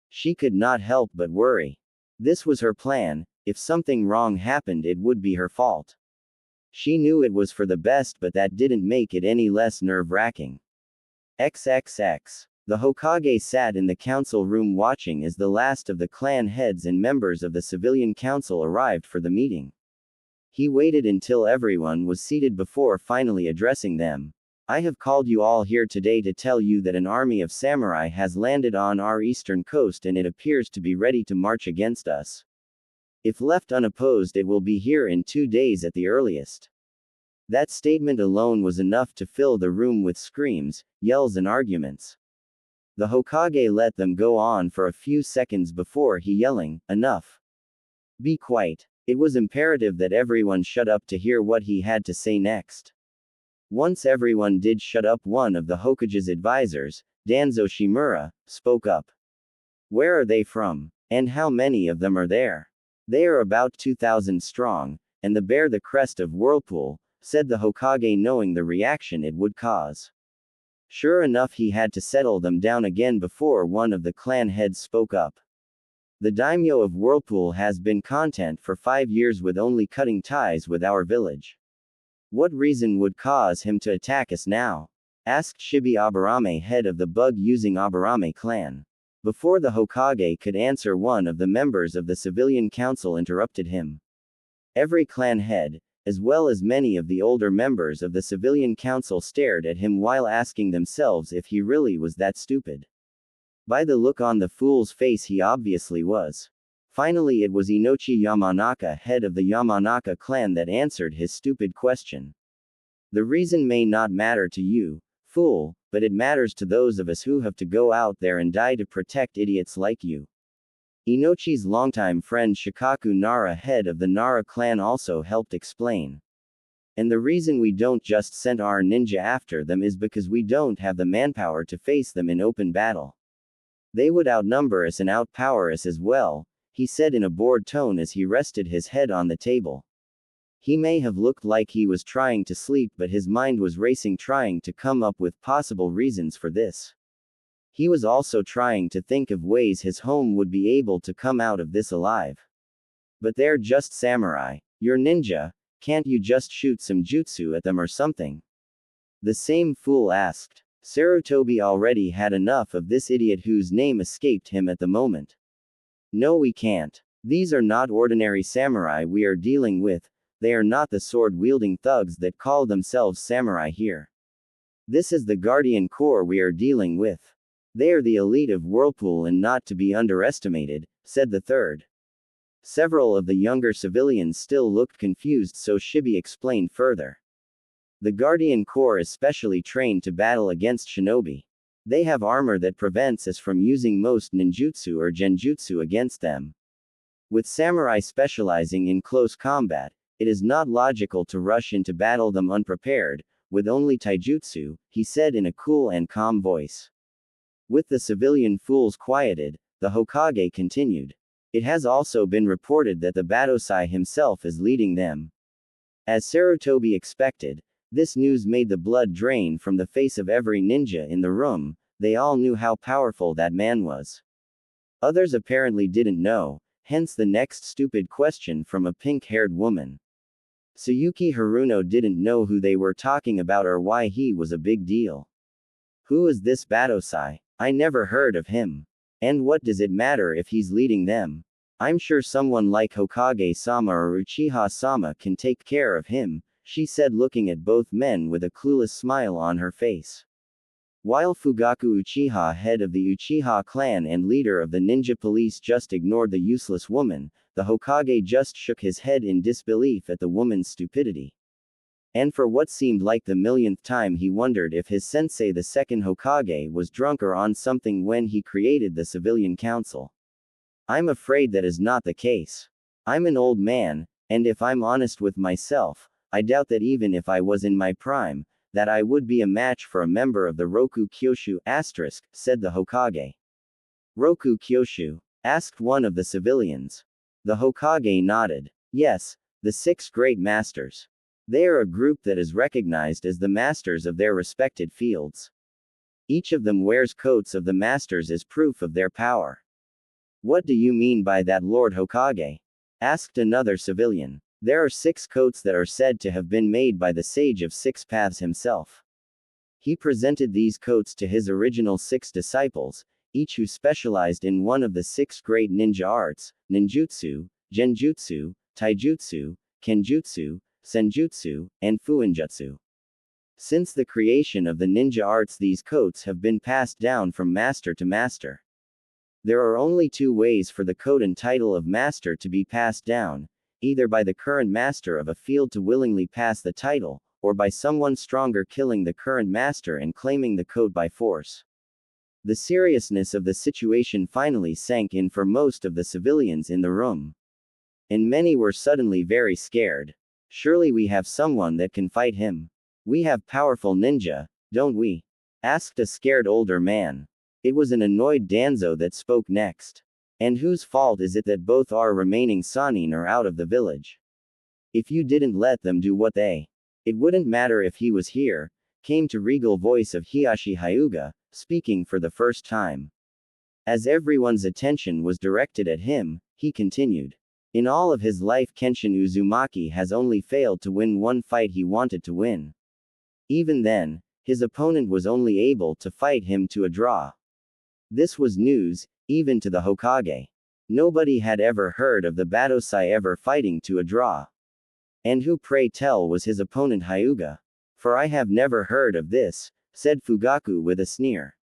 She could not help but worry. This was her plan, if something wrong happened it would be her fault. She knew it was for the best, but that didn't make it any less nerve-wracking. XXX. The Hokage sat in the council room watching as the last of the clan heads and members of the civilian council arrived for the meeting. He waited until everyone was seated before finally addressing them. I have called you all here today to tell you that an army of samurai has landed on our eastern coast and it appears to be ready to march against us. If left unopposed, it will be here in 2 days at the earliest. That statement alone was enough to fill the room with screams, yells, and arguments. The Hokage let them go on for a few seconds before he yelling, "Enough! Be quiet." It was imperative that everyone shut up to hear what he had to say next. Once everyone did shut up, one of the Hokage's advisors, Danzo Shimura, spoke up. Where are they from? And how many of them are there? They are about 2,000 strong, and they bear the crest of Whirlpool, said the Hokage, knowing the reaction it would cause. Sure enough, he had to settle them down again before one of the clan heads spoke up. The daimyo of Whirlpool has been content for 5 years with only cutting ties with our village. What reason would cause him to attack us now? Asked Shibi Aburame, head of the bug-using Aburame clan. Before the Hokage could answer, one of the members of the civilian council interrupted him. Every clan head, as well as many of the older members of the civilian council, stared at him while asking themselves if he really was that stupid. By the look on the fool's face, he obviously was. Finally, it was Inochi Yamanaka, head of the Yamanaka clan, that answered his stupid question. The reason may not matter to you, fool, but it matters to those of us who have to go out there and die to protect idiots like you. Inochi's longtime friend Shikaku Nara, head of the Nara clan, also helped explain. And the reason we don't just send our ninja after them is because we don't have the manpower to face them in open battle. They would outnumber us and outpower us as well, he said in a bored tone as he rested his head on the table. He may have looked like he was trying to sleep, but his mind was racing, trying to come up with possible reasons for this. He was also trying to think of ways his home would be able to come out of this alive. But they're just samurai. You're ninja, can't you just shoot some jutsu at them or something? The same fool asked. Sarutobi already had enough of this idiot whose name escaped him at the moment. No, we can't. These are not ordinary samurai we are dealing with, they are not the sword-wielding thugs that call themselves samurai here. This is the Guardian Corps we are dealing with. They are the elite of Whirlpool and not to be underestimated, said the third. Several of the younger civilians still looked confused, so Shibi explained further. The Guardian Corps is specially trained to battle against shinobi. They have armor that prevents us from using most ninjutsu or genjutsu against them. With samurai specializing in close combat, it is not logical to rush into battle them unprepared, with only taijutsu, he said in a cool and calm voice. With the civilian fools quieted, the Hokage continued. It has also been reported that the Batosai himself is leading them. As Sarutobi expected, this news made the blood drain from the face of every ninja in the room. They all knew how powerful that man was. Others apparently didn't know, hence the next stupid question from a pink-haired woman. Tsuyuki Haruno didn't know who they were talking about or why he was a big deal. Who is this Batosai? I never heard of him. And what does it matter if he's leading them? I'm sure someone like Hokage-sama or Uchiha-sama can take care of him, she said, looking at both men with a clueless smile on her face. While Fugaku Uchiha, head of the Uchiha clan and leader of the ninja police, just ignored the useless woman, the Hokage just shook his head in disbelief at the woman's stupidity. And for what seemed like the millionth time, he wondered if his sensei, the second Hokage, was drunk or on something when he created the civilian council. I'm afraid that is not the case. I'm an old man, and if I'm honest with myself, I doubt that even if I was in my prime, that I would be a match for a member of the Roku Kyoshu, said the Hokage. Roku Kyoshu? Asked one of the civilians. The Hokage nodded. Yes, the 6 great masters. They are a group that is recognized as the masters of their respected fields. Each of them wears coats of the masters as proof of their power. What do you mean by that, Lord Hokage? Asked another civilian. There are 6 coats that are said to have been made by the Sage of 6 Paths himself. He presented these coats to his original 6 disciples, each who specialized in one of the 6 great ninja arts: ninjutsu, genjutsu, taijutsu, kenjutsu, senjutsu, and fuinjutsu. Since the creation of the ninja arts, these codes have been passed down from master to master. There are only two ways for the code and title of master to be passed down, either by the current master of a field to willingly pass the title, or by someone stronger killing the current master and claiming the code by force. The seriousness of the situation finally sank in for most of the civilians in the room. And many were suddenly very scared. Surely we have someone that can fight him. We have powerful ninja, don't we? Asked a scared older man. It was an annoyed Danzo that spoke next. And whose fault is it that both our remaining Sanin are out of the village? If you didn't let them do what they. It wouldn't matter if he was here, came to regal voice of Hiashi Hyuga, speaking for the first time. As everyone's attention was directed at him, he continued. In all of his life, Kenshin Uzumaki has only failed to win one fight he wanted to win. Even then, his opponent was only able to fight him to a draw. This was news, even to the Hokage. Nobody had ever heard of the Batosai ever fighting to a draw. And who, pray tell, was his opponent Hyuga? For I have never heard of this, said Fugaku with a sneer.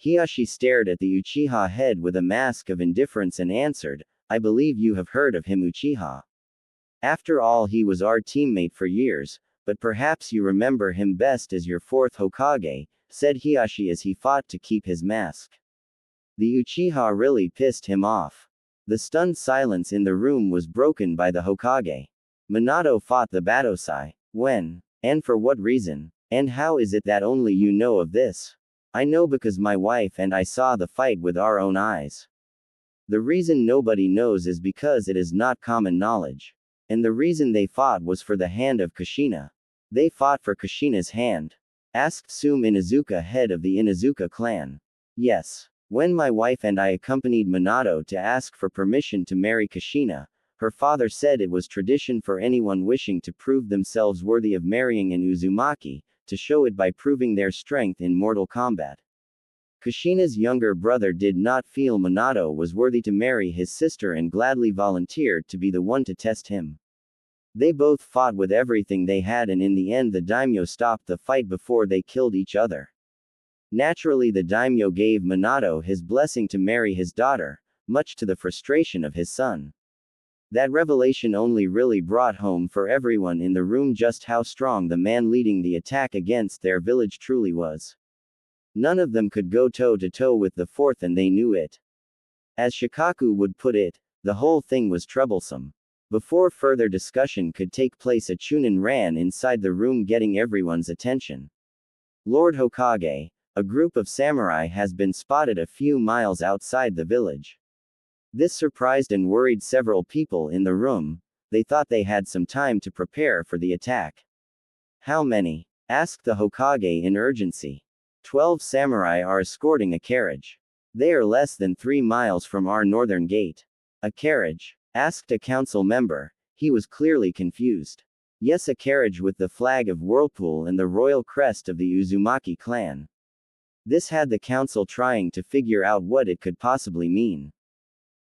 Hiashi stared at the Uchiha head with a mask of indifference and answered, I believe you have heard of him, Uchiha. After all, he was our teammate for years, but perhaps you remember him best as your fourth Hokage, said Hiashi as he fought to keep his mask. The Uchiha really pissed him off. The stunned silence in the room was broken by the Hokage. Minato fought the Batosai. When? And for what reason? And how is it that only you know of this? I know because my wife and I saw the fight with our own eyes. The reason nobody knows is because it is not common knowledge. And the reason they fought was for the hand of Kushina. They fought for Kushina's hand. Asked Sume Inazuka, head of the Inazuka clan. Yes. When my wife and I accompanied Minato to ask for permission to marry Kushina, her father said it was tradition for anyone wishing to prove themselves worthy of marrying an Uzumaki, to show it by proving their strength in mortal combat. Kushina's younger brother did not feel Minato was worthy to marry his sister and gladly volunteered to be the one to test him. They both fought with everything they had, and in the end the daimyo stopped the fight before they killed each other. Naturally, the daimyo gave Minato his blessing to marry his daughter, much to the frustration of his son. That revelation only really brought home for everyone in the room just how strong the man leading the attack against their village truly was. None of them could go toe to toe with the fourth, and they knew it. As Shikaku would put it, the whole thing was troublesome. Before further discussion could take place, a Chunin ran inside the room, getting everyone's attention. Lord Hokage, a group of samurai has been spotted a few miles outside the village. This surprised and worried several people in the room. They thought they had some time to prepare for the attack. How many? Asked the Hokage in urgency. 12 samurai are escorting a carriage. They are less than 3 miles from our northern gate. A carriage? Asked a council member. He was clearly confused. Yes, a carriage with the flag of Whirlpool and the royal crest of the Uzumaki clan. This had the council trying to figure out what it could possibly mean.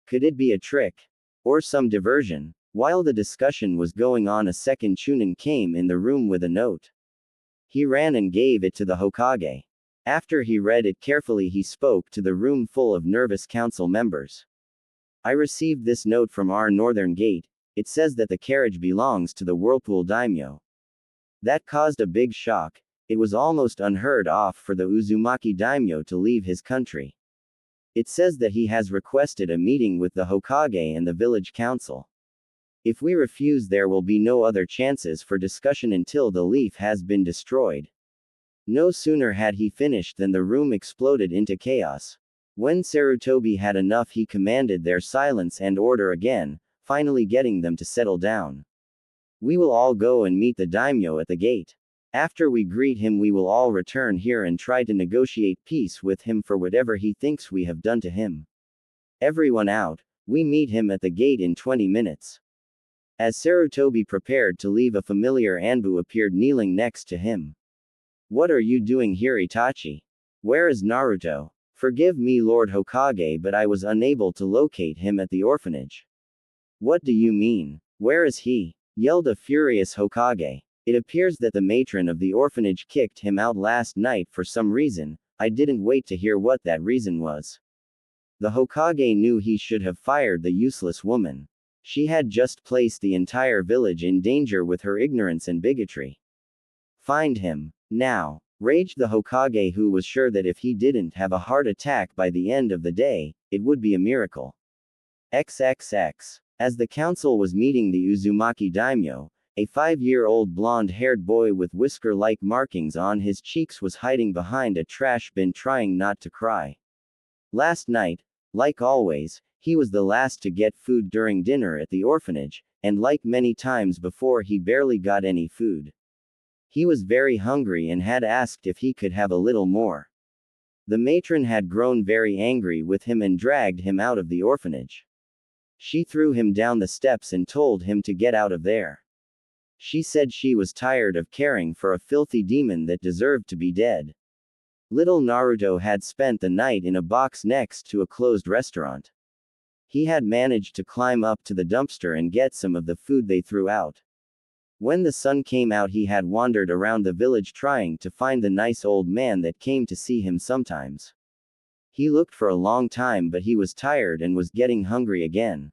Could it be a trick? Or some diversion? While the discussion was going on, a second Chunin came in the room with a note. He ran and gave it to the Hokage. After he read it carefully, he spoke to the room full of nervous council members. I received this note from our northern gate. It says that the carriage belongs to the Whirlpool daimyo. That caused a big shock. It was almost unheard of for the Uzumaki daimyo to leave his country. It says that he has requested a meeting with the Hokage and the village council. If we refuse, there will be no other chances for discussion until the leaf has been destroyed. No sooner had he finished than the room exploded into chaos. When Sarutobi had enough, he commanded their silence and order again, finally getting them to settle down. We will all go and meet the daimyo at the gate. After we greet him, we will all return here and try to negotiate peace with him for whatever he thinks we have done to him. Everyone out. We meet him at the gate in 20 minutes. As Sarutobi prepared to leave, a familiar Anbu appeared kneeling next to him. What are you doing here, Itachi? Where is Naruto? Forgive me, Lord Hokage, but I was unable to locate him at the orphanage. What do you mean? Where is he? yelled a furious Hokage. It appears that the matron of the orphanage kicked him out last night for some reason. I didn't wait to hear what that reason was. The Hokage knew he should have fired the useless woman. She had just placed the entire village in danger with her ignorance and bigotry. Find him. Now. Raged the Hokage, who was sure that if he didn't have a heart attack by the end of the day, it would be a miracle. XXX. As the council was meeting, the Uzumaki daimyo, a 5-year-old blonde-haired boy with whisker-like markings on his cheeks, was hiding behind a trash bin trying not to cry. Last night, like always, he was the last to get food during dinner at the orphanage, and like many times before, he barely got any food. He was very hungry and had asked if he could have a little more. The matron had grown very angry with him and dragged him out of the orphanage. She threw him down the steps and told him to get out of there. She said she was tired of caring for a filthy demon that deserved to be dead. Little Naruto had spent the night in a box next to a closed restaurant. He had managed to climb up to the dumpster and get some of the food they threw out. When the sun came out, he had wandered around the village trying to find the nice old man that came to see him sometimes. He looked for a long time, but he was tired and was getting hungry again.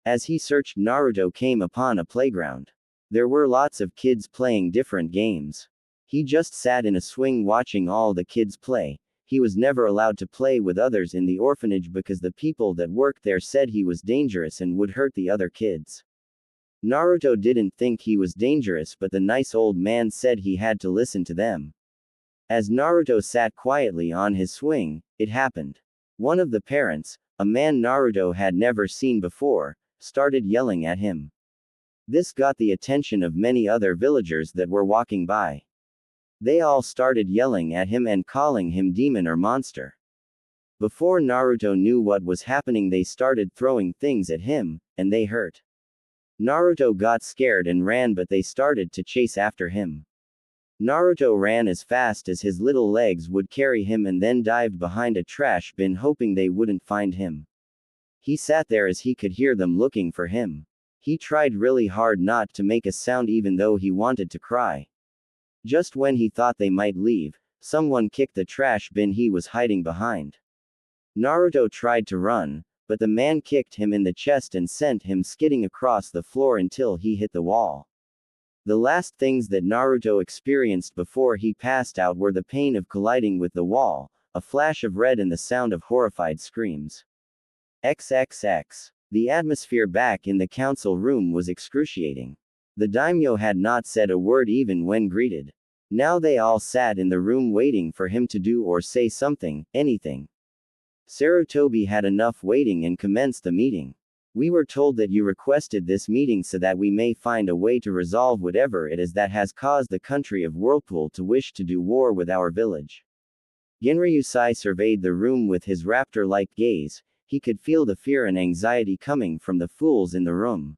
As he searched, Naruto came upon a playground. There were lots of kids playing different games. He just sat in a swing watching all the kids play. He was never allowed to play with others in the orphanage because the people that worked there said he was dangerous and would hurt the other kids. Naruto didn't think he was dangerous, but the nice old man said he had to listen to them. As Naruto sat quietly on his swing, it happened. One of the parents, a man Naruto had never seen before, started yelling at him. This got the attention of many other villagers that were walking by. They all started yelling at him and calling him demon or monster. Before Naruto knew what was happening, they started throwing things at him, and they hurt. Naruto got scared and ran, but they started to chase after him. Naruto ran as fast as his little legs would carry him and then dived behind a trash bin, hoping they wouldn't find him. He sat there as he could hear them looking for him. He tried really hard not to make a sound even though he wanted to cry. Just when he thought they might leave, someone kicked the trash bin he was hiding behind. Naruto tried to run, but the man kicked him in the chest and sent him skidding across the floor until he hit the wall. The last things that Naruto experienced before he passed out were the pain of colliding with the wall, a flash of red, and the sound of horrified screams. XXX. The atmosphere back in the council room was excruciating. The daimyo had not said a word even when greeted. Now they all sat in the room waiting for him to do or say something, anything. Sarutobi had enough waiting and commenced the meeting. We were told that you requested this meeting so that we may find a way to resolve whatever it is that has caused the country of Whirlpool to wish to do war with our village. Genryusai surveyed the room with his raptor-like gaze. He could feel the fear and anxiety coming from the fools in the room.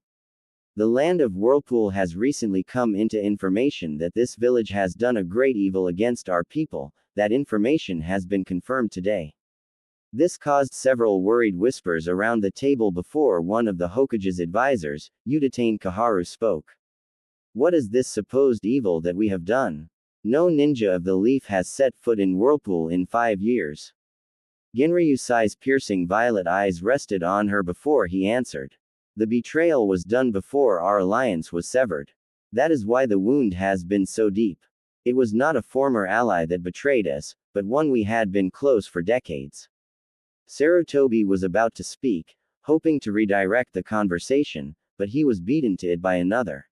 The land of Whirlpool has recently come into information that this village has done a great evil against our people. That information has been confirmed today. This caused several worried whispers around the table before one of the Hokage's advisors, Udatane Kaharu, spoke. What is this supposed evil that we have done? No ninja of the leaf has set foot in Whirlpool in 5 years. Genryusai's piercing violet eyes rested on her before he answered. The betrayal was done before our alliance was severed. That is why the wound has been so deep. It was not a former ally that betrayed us, but one we had been close for decades. Sarutobi was about to speak, hoping to redirect the conversation, but he was beaten to it by another.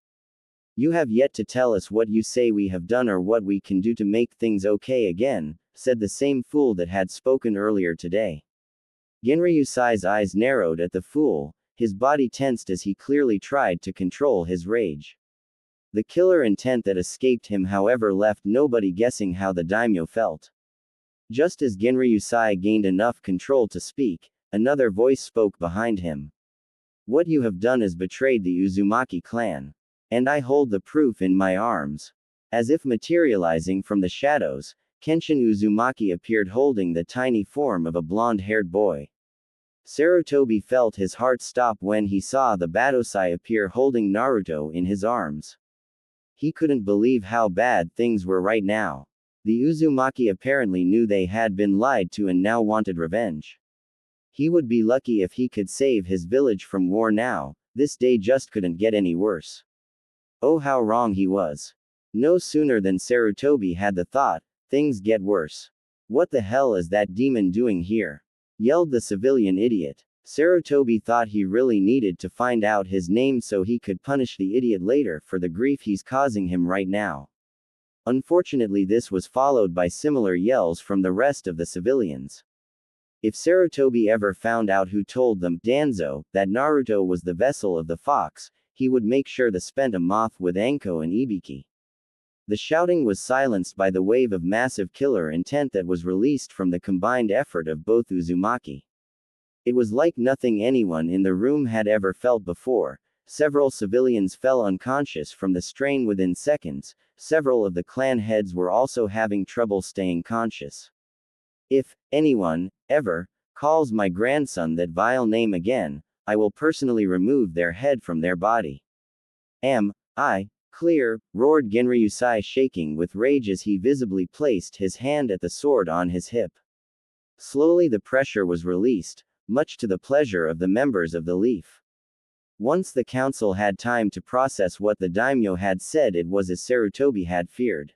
You have yet to tell us what you say we have done or what we can do to make things okay again, said the same fool that had spoken earlier today. Genryusai's eyes narrowed at the fool, his body tensed as he clearly tried to control his rage. The killer intent that escaped him, however, left nobody guessing how the daimyo felt. Just as Genryusai gained enough control to speak, another voice spoke behind him. What you have done is betrayed the Uzumaki clan. And I hold the proof in my arms. As if materializing from the shadows, Kenshin Uzumaki appeared holding the tiny form of a blonde-haired boy. Sarutobi felt his heart stop when he saw the Batosai appear holding Naruto in his arms. He couldn't believe how bad things were right now. The Uzumaki apparently knew they had been lied to and now wanted revenge. He would be lucky if he could save his village from war now. This day just couldn't get any worse. Oh, how wrong he was. No sooner than Sarutobi had the thought, things get worse. What the hell is that demon doing here? Yelled the civilian idiot. Sarutobi thought he really needed to find out his name so he could punish the idiot later for the grief he's causing him right now. Unfortunately, this was followed by similar yells from the rest of the civilians. If Sarutobi ever found out who told them, Danzo, that Naruto was the vessel of the fox, he would make sure to spend a moth with Anko and Ibiki. The shouting was silenced by the wave of massive killer intent that was released from the combined effort of both Uzumaki. It was like nothing anyone in the room had ever felt before. Several civilians fell unconscious from the strain within seconds. Several of the clan heads were also having trouble staying conscious. If anyone ever calls my grandson that vile name again, I will personally remove their head from their body. Am I clear? Roared Genryusai, shaking with rage as he visibly placed his hand at the sword on his hip. Slowly the pressure was released, much to the pleasure of the members of the Leaf. Once the council had time to process what the daimyo had said, it was as Sarutobi had feared.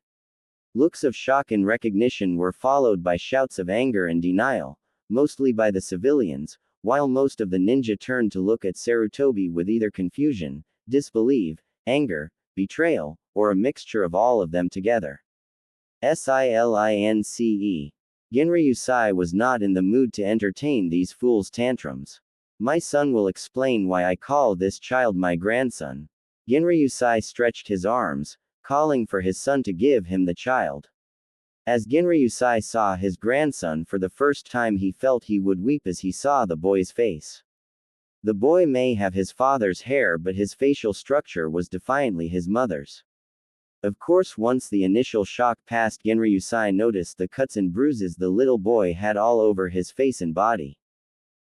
Looks of shock and recognition were followed by shouts of anger and denial, mostly by the civilians, while most of the ninja turned to look at Sarutobi with either confusion, disbelief, anger, betrayal, or a mixture of all of them together. Silince. Genryusai was not in the mood to entertain these fools' tantrums. My son will explain why I call this child my grandson. Genryusai stretched his arms, calling for his son to give him the child. As Genryusai saw his grandson for the first time, he felt he would weep as he saw the boy's face. The boy may have his father's hair, but his facial structure was defiantly his mother's. Of course, once the initial shock passed, Genryusai noticed the cuts and bruises the little boy had all over his face and body.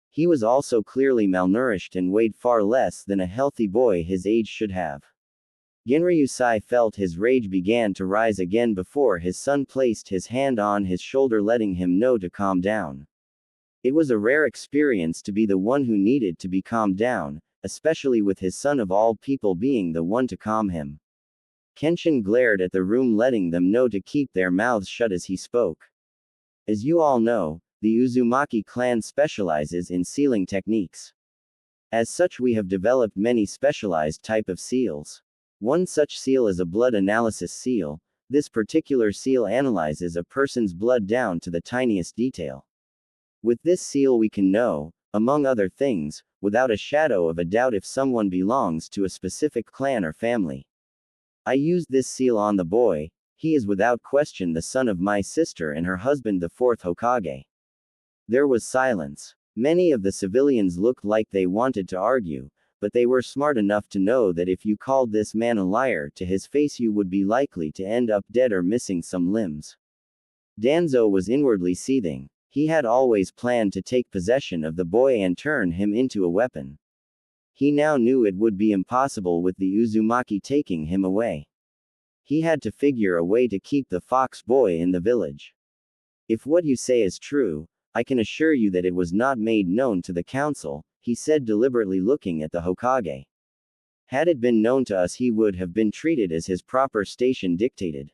He was also clearly malnourished and weighed far less than a healthy boy his age should have. Genryusai felt his rage began to rise again before his son placed his hand on his shoulder, letting him know to calm down. It was a rare experience to be the one who needed to be calmed down, especially with his son of all people being the one to calm him. Kenshin glared at the room, letting them know to keep their mouths shut as he spoke. As you all know, the Uzumaki clan specializes in sealing techniques. As such, we have developed many specialized type of seals. One such seal is a blood analysis seal. This particular seal analyzes a person's blood down to the tiniest detail. With this seal we can know, among other things, without a shadow of a doubt if someone belongs to a specific clan or family. I used this seal on the boy. He is without question the son of my sister and her husband, the fourth Hokage. There was silence. Many of the civilians looked like they wanted to argue, but they were smart enough to know that if you called this man a liar to his face, you would be likely to end up dead or missing some limbs. Danzo was inwardly seething. He had always planned to take possession of the boy and turn him into a weapon. He now knew it would be impossible with the Uzumaki taking him away. He had to figure a way to keep the fox boy in the village. If what you say is true, I can assure you that it was not made known to the council, he said, deliberately looking at the Hokage. Had it been known to us, he would have been treated as his proper station dictated.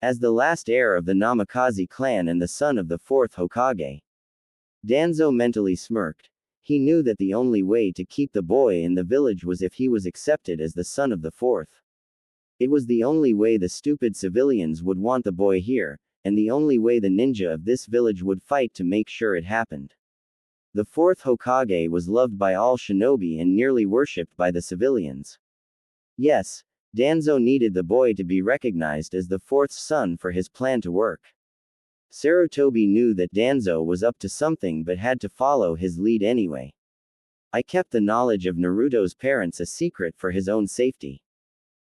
As the last heir of the Namikaze clan and the son of the fourth Hokage. Danzo mentally smirked. He knew that the only way to keep the boy in the village was if he was accepted as the son of the fourth. It was the only way the stupid civilians would want the boy here, and the only way the ninja of this village would fight to make sure it happened. The fourth Hokage was loved by all shinobi and nearly worshipped by the civilians. Yes, Danzo needed the boy to be recognized as the fourth son for his plan to work. Sarutobi knew that Danzo was up to something but had to follow his lead anyway. I kept the knowledge of Naruto's parents a secret for his own safety.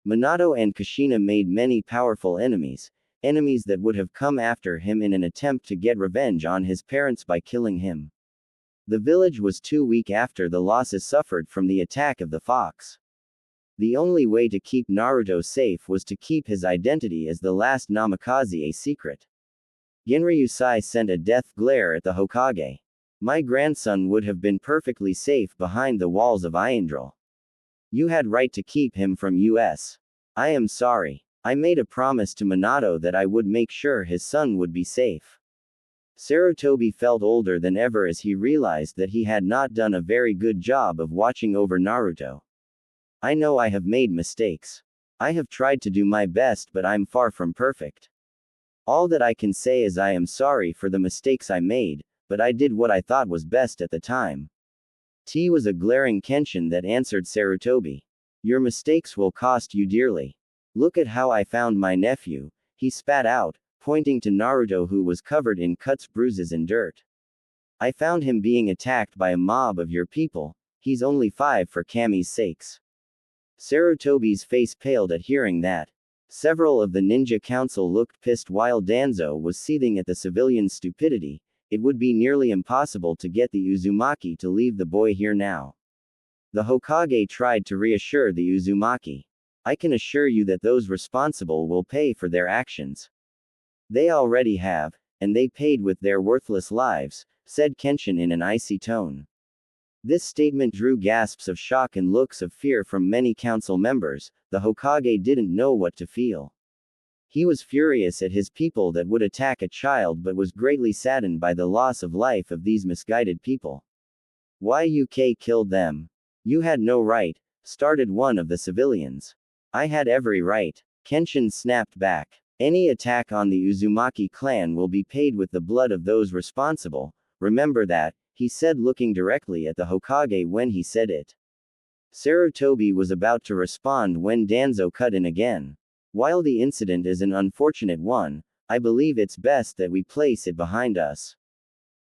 Minato and Kushina made many powerful enemies, enemies that would have come after him in an attempt to get revenge on his parents by killing him. The village was too weak after the losses suffered from the attack of the fox. The only way to keep Naruto safe was to keep his identity as the last Namikaze a secret. Genryusai sent a death glare at the Hokage. My grandson would have been perfectly safe behind the walls of Iandral. You had right to keep him from us. I am sorry. I made a promise to Minato that I would make sure his son would be safe. Sarutobi felt older than ever as he realized that he had not done a very good job of watching over Naruto. I know I have made mistakes. I have tried to do my best, but I'm far from perfect. All that I can say is I am sorry for the mistakes I made, but I did what I thought was best at the time. T was a glaring Kenshin that answered Sarutobi. Your mistakes will cost you dearly. Look at how I found my nephew, he spat out, pointing to Naruto who was covered in cuts, bruises and dirt. I found him being attacked by a mob of your people. He's only 5 for Kami's sakes. Sarutobi's face paled at hearing that. Several of the ninja council looked pissed while Danzo was seething at the civilians' stupidity. It would be nearly impossible to get the Uzumaki to leave the boy here now. The Hokage tried to reassure the Uzumaki. I can assure you that those responsible will pay for their actions. They already have, and they paid with their worthless lives, said Kenshin in an icy tone. This statement drew gasps of shock and looks of fear from many council members. The Hokage didn't know what to feel. He was furious at his people that would attack a child but was greatly saddened by the loss of life of these misguided people. Why UK killed them? You had no right, started one of the civilians. I had every right. Kenshin snapped back. Any attack on the Uzumaki clan will be paid with the blood of those responsible. Remember that, he said looking directly at the Hokage when he said it. Sarutobi was about to respond when Danzo cut in again. While the incident is an unfortunate one, I believe it's best that we place it behind us.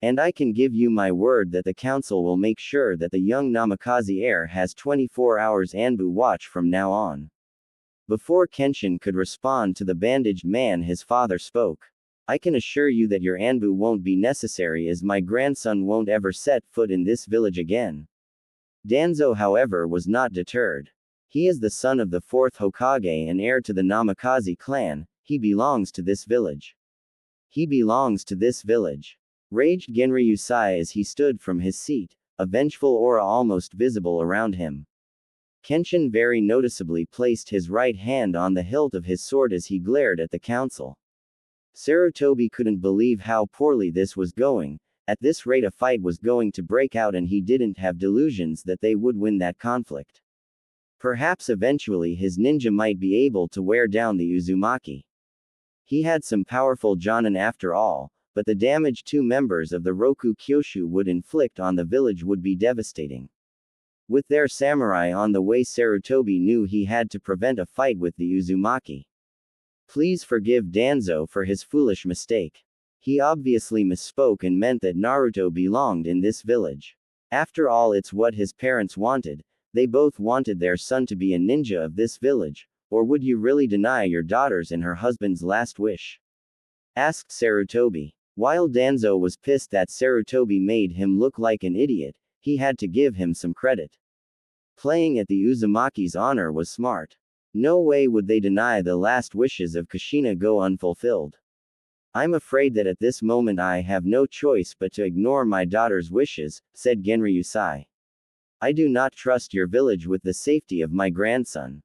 And I can give you my word that the council will make sure that the young Namikaze heir has 24 hours Anbu watch from now on. Before Kenshin could respond to the bandaged man, his father spoke. I can assure you that your Anbu won't be necessary as my grandson won't ever set foot in this village again. Danzo, however, was not deterred. He is the son of the 4th Hokage and heir to the Namikaze clan. He belongs to this village. He belongs to this village. Raged Genryusai as he stood from his seat, a vengeful aura almost visible around him. Kenshin very noticeably placed his right hand on the hilt of his sword as he glared at the council. Sarutobi couldn't believe how poorly this was going. At this rate a fight was going to break out and he didn't have delusions that they would win that conflict. Perhaps eventually his ninja might be able to wear down the Uzumaki. He had some powerful Jonin after all, but the damage 2 members of the Roku Kyoshu would inflict on the village would be devastating. With their samurai on the way, Sarutobi knew he had to prevent a fight with the Uzumaki. Please forgive Danzo for his foolish mistake. He obviously misspoke and meant that Naruto belonged in this village. After all, it's what his parents wanted. They both wanted their son to be a ninja of this village. Or would you really deny your daughter's and her husband's last wish? Asked Sarutobi. While Danzo was pissed that Sarutobi made him look like an idiot, he had to give him some credit. Playing at the Uzumaki's honor was smart. No way would they deny the last wishes of Kushina go unfulfilled. I'm afraid that at this moment I have no choice but to ignore my daughter's wishes, said Genryusai. I do not trust your village with the safety of my grandson.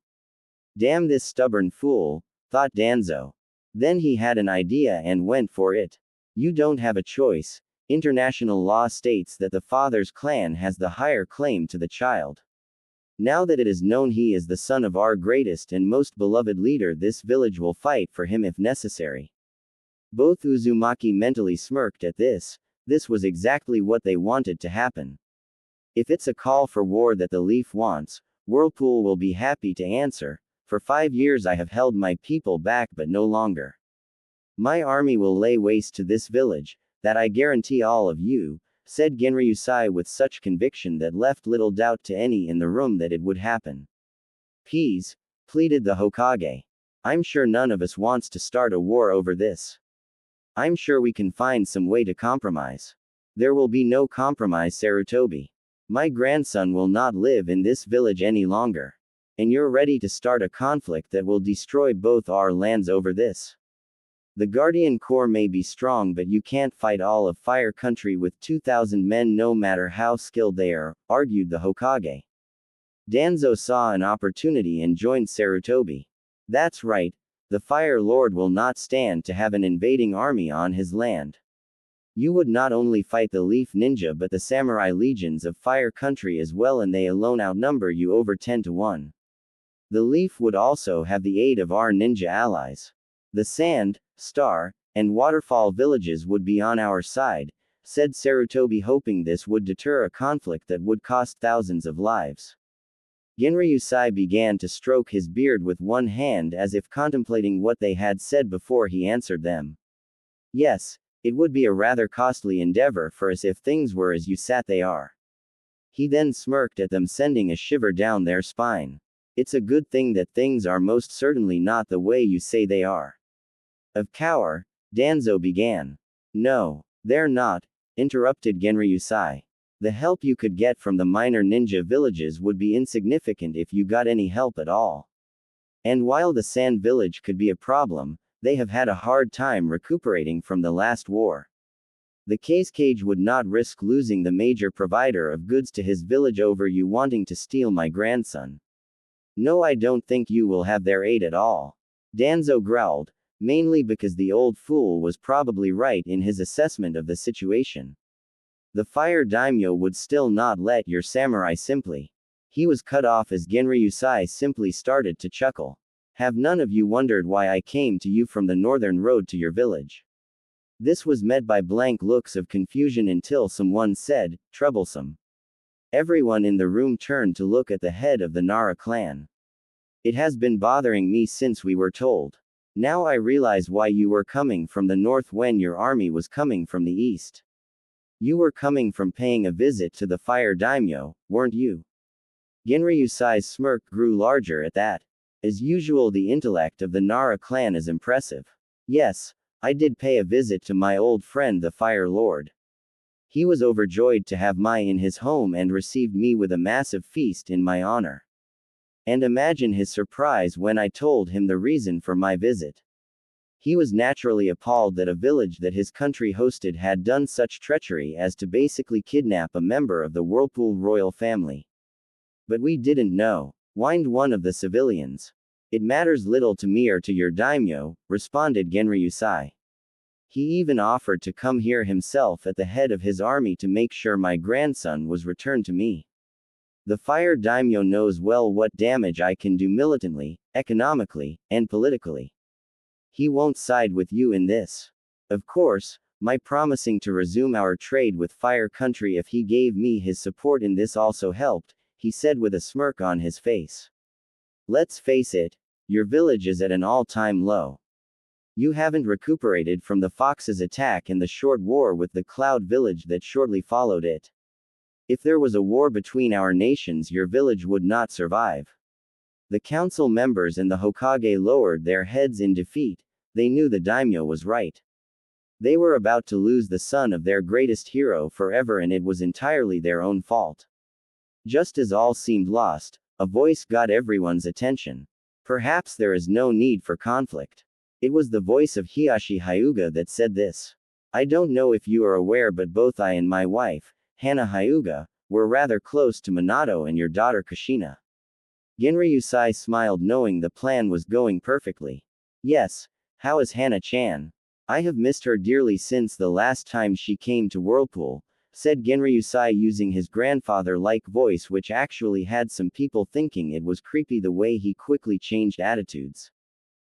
Damn this stubborn fool, thought Danzo. Then he had an idea and went for it. You don't have a choice. International law states that the father's clan has the higher claim to the child. Now that it is known he is the son of our greatest and most beloved leader, this village will fight for him if necessary. Both Uzumaki mentally smirked at this. This was exactly what they wanted to happen. If it's a call for war that the Leaf wants, Whirlpool will be happy to answer. For 5 years I have held my people back, but no longer. My army will lay waste to this village, that I guarantee all of you, said Genryusai with such conviction that left little doubt to any in the room that it would happen. Please, pleaded the Hokage. I'm sure none of us wants to start a war over this. I'm sure we can find some way to compromise. There will be no compromise, Sarutobi. My grandson will not live in this village any longer. And you're ready to start a conflict that will destroy both our lands over this. The Guardian Corps may be strong, but you can't fight all of Fire Country with 2,000 men no matter how skilled they are, argued the Hokage. Danzo saw an opportunity and joined Sarutobi. That's right, the Fire Lord will not stand to have an invading army on his land. You would not only fight the Leaf Ninja but the Samurai Legions of Fire Country as well, and they alone outnumber you over 10 to 1. The Leaf would also have the aid of our ninja allies. The Sand, Star, and Waterfall villages would be on our side, said Sarutobi, hoping this would deter a conflict that would cost thousands of lives. Genryusai began to stroke his beard with one hand as if contemplating what they had said before he answered them. Yes, it would be a rather costly endeavor for us if things were as you said they are. He then smirked at them, sending a shiver down their spine. It's a good thing that things are most certainly not the way you say they are. Of cour, Danzo began. No, they're not, interrupted Genryusai. The help you could get from the minor ninja villages would be insignificant if you got any help at all. And while the Sand Village could be a problem, they have had a hard time recuperating from the last war. The Case Cage would not risk losing the major provider of goods to his village over you wanting to steal my grandson. No, I don't think you will have their aid at all. Danzo growled, mainly because the old fool was probably right in his assessment of the situation. The Fire Daimyo would still not let your samurai simply. He was cut off as Genryusai simply started to chuckle. Have none of you wondered why I came to you from the northern road to your village? This was met by blank looks of confusion until someone said, troublesome. Everyone in the room turned to look at the head of the Nara clan. It has been bothering me since we were told. Now I realize why you were coming from the north when your army was coming from the east. You were coming from paying a visit to the Fire Daimyo, weren't you? Genryusai's smirk grew larger at that. As usual, the intellect of the Nara clan is impressive. Yes, I did pay a visit to my old friend the Fire Lord. He was overjoyed to have me in his home and received me with a massive feast in my honor. And imagine his surprise when I told him the reason for my visit. He was naturally appalled that a village that his country hosted had done such treachery as to basically kidnap a member of the Whirlpool royal family. But we didn't know, whined one of the civilians. It matters little to me or to your daimyo, responded Genryusai. He even offered to come here himself at the head of his army to make sure my grandson was returned to me. The Fire Daimyo knows well what damage I can do militantly, economically, and politically. He won't side with you in this. Of course, my promising to resume our trade with Fire Country if he gave me his support in this also helped, he said with a smirk on his face. Let's face it, your village is at an all-time low. You haven't recuperated from the Fox's attack and the short war with the Cloud Village that shortly followed it. If there was a war between our nations, your village would not survive. The council members and the Hokage lowered their heads in defeat. They knew the daimyo was right. They were about to lose the son of their greatest hero forever, and it was entirely their own fault. Just as all seemed lost, a voice got everyone's attention. Perhaps there is no need for conflict. It was the voice of Hiashi Hyuga that said this. I don't know if you are aware, but both I and my wife, Hana Hyuga, were rather close to Minato and your daughter Kushina. Genryusai smiled, knowing the plan was going perfectly. Yes, how is Hana-chan? I have missed her dearly since the last time she came to Whirlpool, said Genryusai using his grandfather-like voice, which actually had some people thinking it was creepy the way he quickly changed attitudes.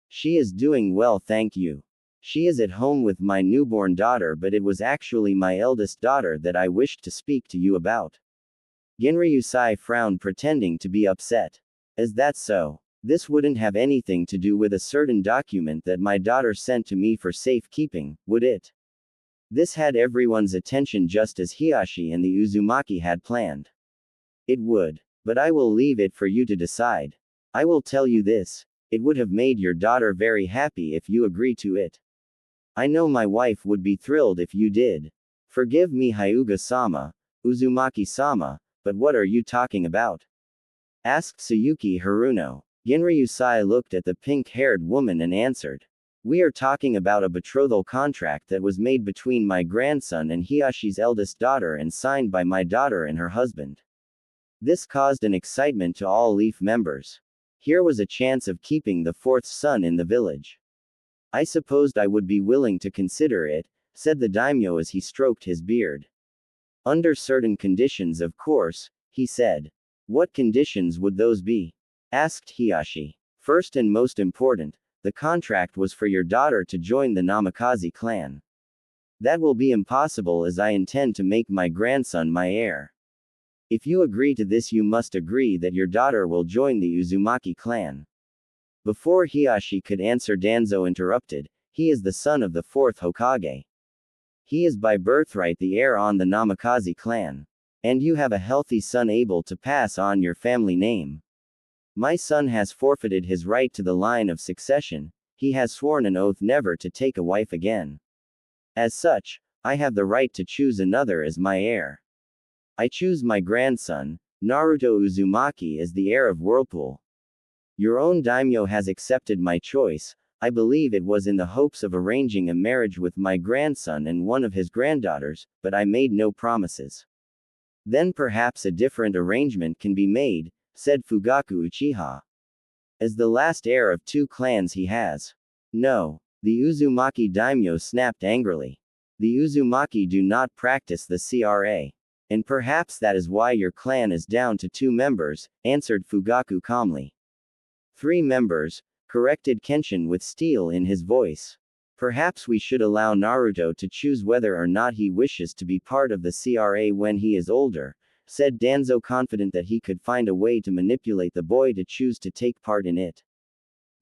She is doing well, thank you. She is at home with my newborn daughter, but it was actually my eldest daughter that I wished to speak to you about. Genryusai frowned, pretending to be upset. Is that so? This wouldn't have anything to do with a certain document that my daughter sent to me for safekeeping, would it? This had everyone's attention just as Hiashi and the Uzumaki had planned. It would. But I will leave it for you to decide. I will tell you this. It would have made your daughter very happy if you agree to it. I know my wife would be thrilled if you did. Forgive me Hyuga-sama, Uzumaki-sama, but what are you talking about? Asked Tsuyuki Haruno. Genryusai looked at the pink-haired woman and answered. We are talking about a betrothal contract that was made between my grandson and Hiyashi's eldest daughter and signed by my daughter and her husband. This caused an excitement to all Leaf members. Here was a chance of keeping the fourth son in the village. I supposed I would be willing to consider it, said the daimyo as he stroked his beard. Under certain conditions, of course, he said. What conditions would those be? Asked Hiyashi. First and most important, the contract was for your daughter to join the Namikaze clan. That will be impossible as I intend to make my grandson my heir. If you agree to this, you must agree that your daughter will join the Uzumaki clan. Before Hiyashi could answer, Danzo interrupted. He is the son of the fourth Hokage. He is by birthright the heir on the Namikaze clan. And you have a healthy son able to pass on your family name. My son has forfeited his right to the line of succession. He has sworn an oath never to take a wife again. As such, I have the right to choose another as my heir. I choose my grandson, Naruto Uzumaki, as the heir of Whirlpool. Your own daimyo has accepted my choice. I believe it was in the hopes of arranging a marriage with my grandson and one of his granddaughters, but I made no promises. Then perhaps a different arrangement can be made, said Fugaku Uchiha. As the last heir of two clans he has. No. The Uzumaki daimyo snapped angrily. The Uzumaki do not practice the CRA. And perhaps that is why your clan is down to 2 members, answered Fugaku calmly. 3 members, corrected Kenshin with steel in his voice. Perhaps we should allow Naruto to choose whether or not he wishes to be part of the CRA when he is older, said Danzo, confident that he could find a way to manipulate the boy to choose to take part in it.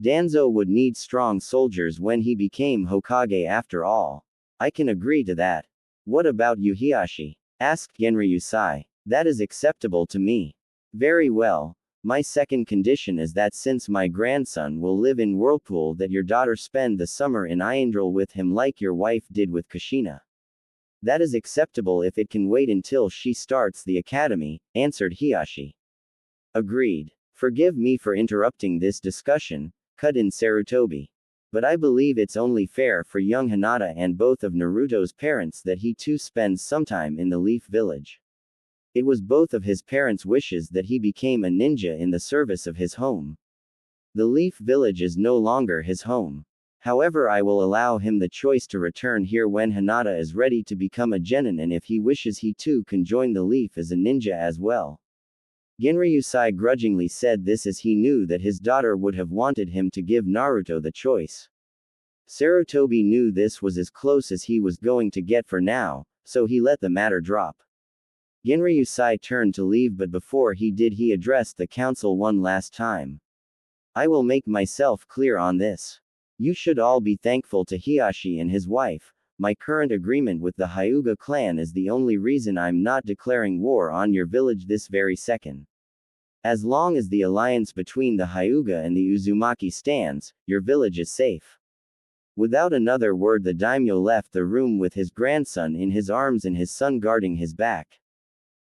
Danzo would need strong soldiers when he became Hokage after all. I can agree to that. What about you, Hiyashi? Asked Genryusai. That is acceptable to me. Very well. My second condition is that since my grandson will live in Whirlpool, that your daughter spend the summer in Iandril with him like your wife did with Kushina. That is acceptable if it can wait until she starts the academy, answered Hiyashi. Agreed. Forgive me for interrupting this discussion, cut in Sarutobi. But I believe it's only fair for young Hinata and both of Naruto's parents that he too spends some time in the Leaf Village. It was both of his parents' wishes that he became a ninja in the service of his home. The Leaf Village is no longer his home. However, I will allow him the choice to return here when Hinata is ready to become a genin, and if he wishes, he too can join the Leaf as a ninja as well. Genryusai grudgingly said this as he knew that his daughter would have wanted him to give Naruto the choice. Sarutobi knew this was as close as he was going to get for now, so he let the matter drop. Genryusai turned to leave, but before he did, he addressed the council one last time. I will make myself clear on this. You should all be thankful to Hiyashi and his wife. My current agreement with the Hyuga clan is the only reason I'm not declaring war on your village this very second. As long as the alliance between the Hyuga and the Uzumaki stands, your village is safe. Without another word, the daimyo left the room with his grandson in his arms and his son guarding his back.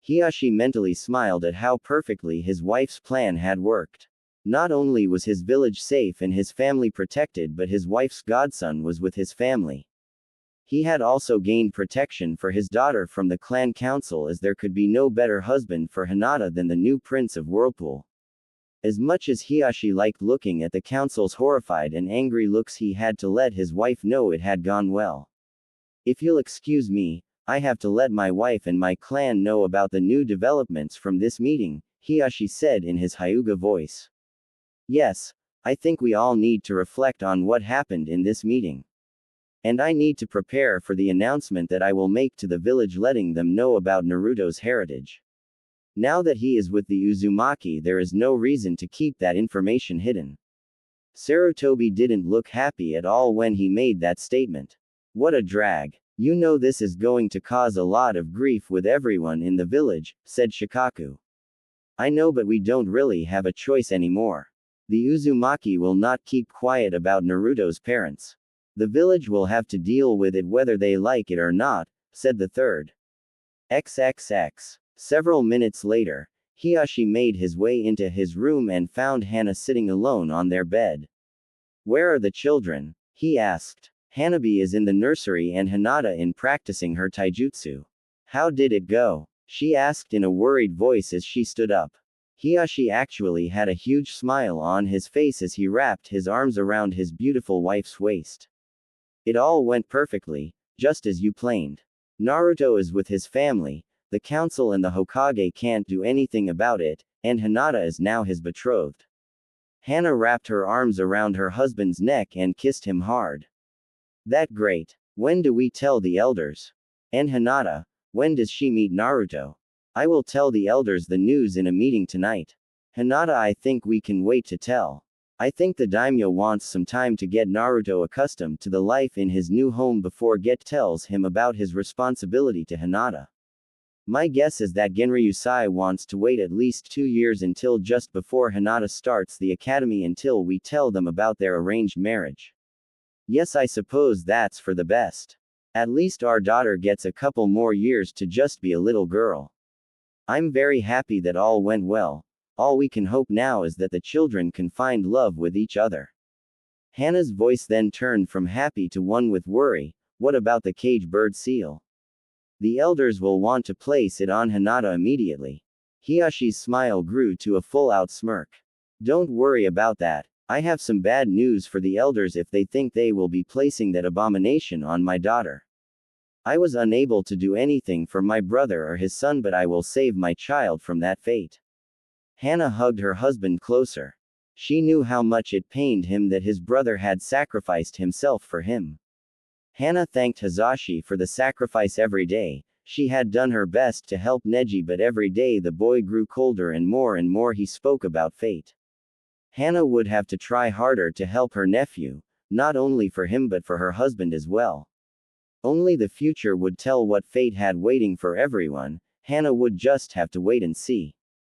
Hiyashi mentally smiled at how perfectly his wife's plan had worked. Not only was his village safe and his family protected, but his wife's godson was with his family. He had also gained protection for his daughter from the clan council, as there could be no better husband for Hinata than the new prince of Whirlpool. As much as Hiyashi liked looking at the council's horrified and angry looks, he had to let his wife know it had gone well. If you'll excuse me, I have to let my wife and my clan know about the new developments from this meeting, Hiyashi said in his Hyuga voice. Yes, I think we all need to reflect on what happened in this meeting. And I need to prepare for the announcement that I will make to the village, letting them know about Naruto's heritage. Now that he is with the Uzumaki, there is no reason to keep that information hidden. Sarutobi didn't look happy at all when he made that statement. What a drag. You know this is going to cause a lot of grief with everyone in the village, said Shikaku. I know, but we don't really have a choice anymore. The Uzumaki will not keep quiet about Naruto's parents. The village will have to deal with it whether they like it or not, said the third. XXX. Several minutes later, Hiyashi made his way into his room and found Hana sitting alone on their bed. Where are the children? He asked. Hanabi is in the nursery and Hinata in practicing her taijutsu. How did it go? She asked in a worried voice as she stood up. Hiyashi actually had a huge smile on his face as he wrapped his arms around his beautiful wife's waist. It all went perfectly, just as you planned. Naruto is with his family, the council and the Hokage can't do anything about it, and Hinata is now his betrothed. Hana wrapped her arms around her husband's neck and kissed him hard. That great. When do we tell the elders? And Hinata, when does she meet Naruto? I will tell the elders the news in a meeting tonight. Hinata, I think we can wait to tell. I think the daimyo wants some time to get Naruto accustomed to the life in his new home before Get tells him about his responsibility to Hinata. My guess is that Genryusai wants to wait at least 2 years until just before Hinata starts the academy until we tell them about their arranged marriage. Yes, I suppose that's for the best. At least our daughter gets a couple more years to just be a little girl. I'm very happy that all went well. All we can hope now is that the children can find love with each other. Hana's voice then turned from happy to one with worry. What about the cage bird seal? The elders will want to place it on Hinata immediately. Hiyashi's smile grew to a full-out smirk. Don't worry about that. I have some bad news for the elders if they think they will be placing that abomination on my daughter. I was unable to do anything for my brother or his son, but I will save my child from that fate. Hana hugged her husband closer. She knew how much it pained him that his brother had sacrificed himself for him. Hana thanked Hazashi for the sacrifice every day. She had done her best to help Neji, but every day the boy grew colder and more he spoke about fate. Hana would have to try harder to help her nephew, not only for him but for her husband as well. Only the future would tell what fate had waiting for everyone. Hana would just have to wait and see.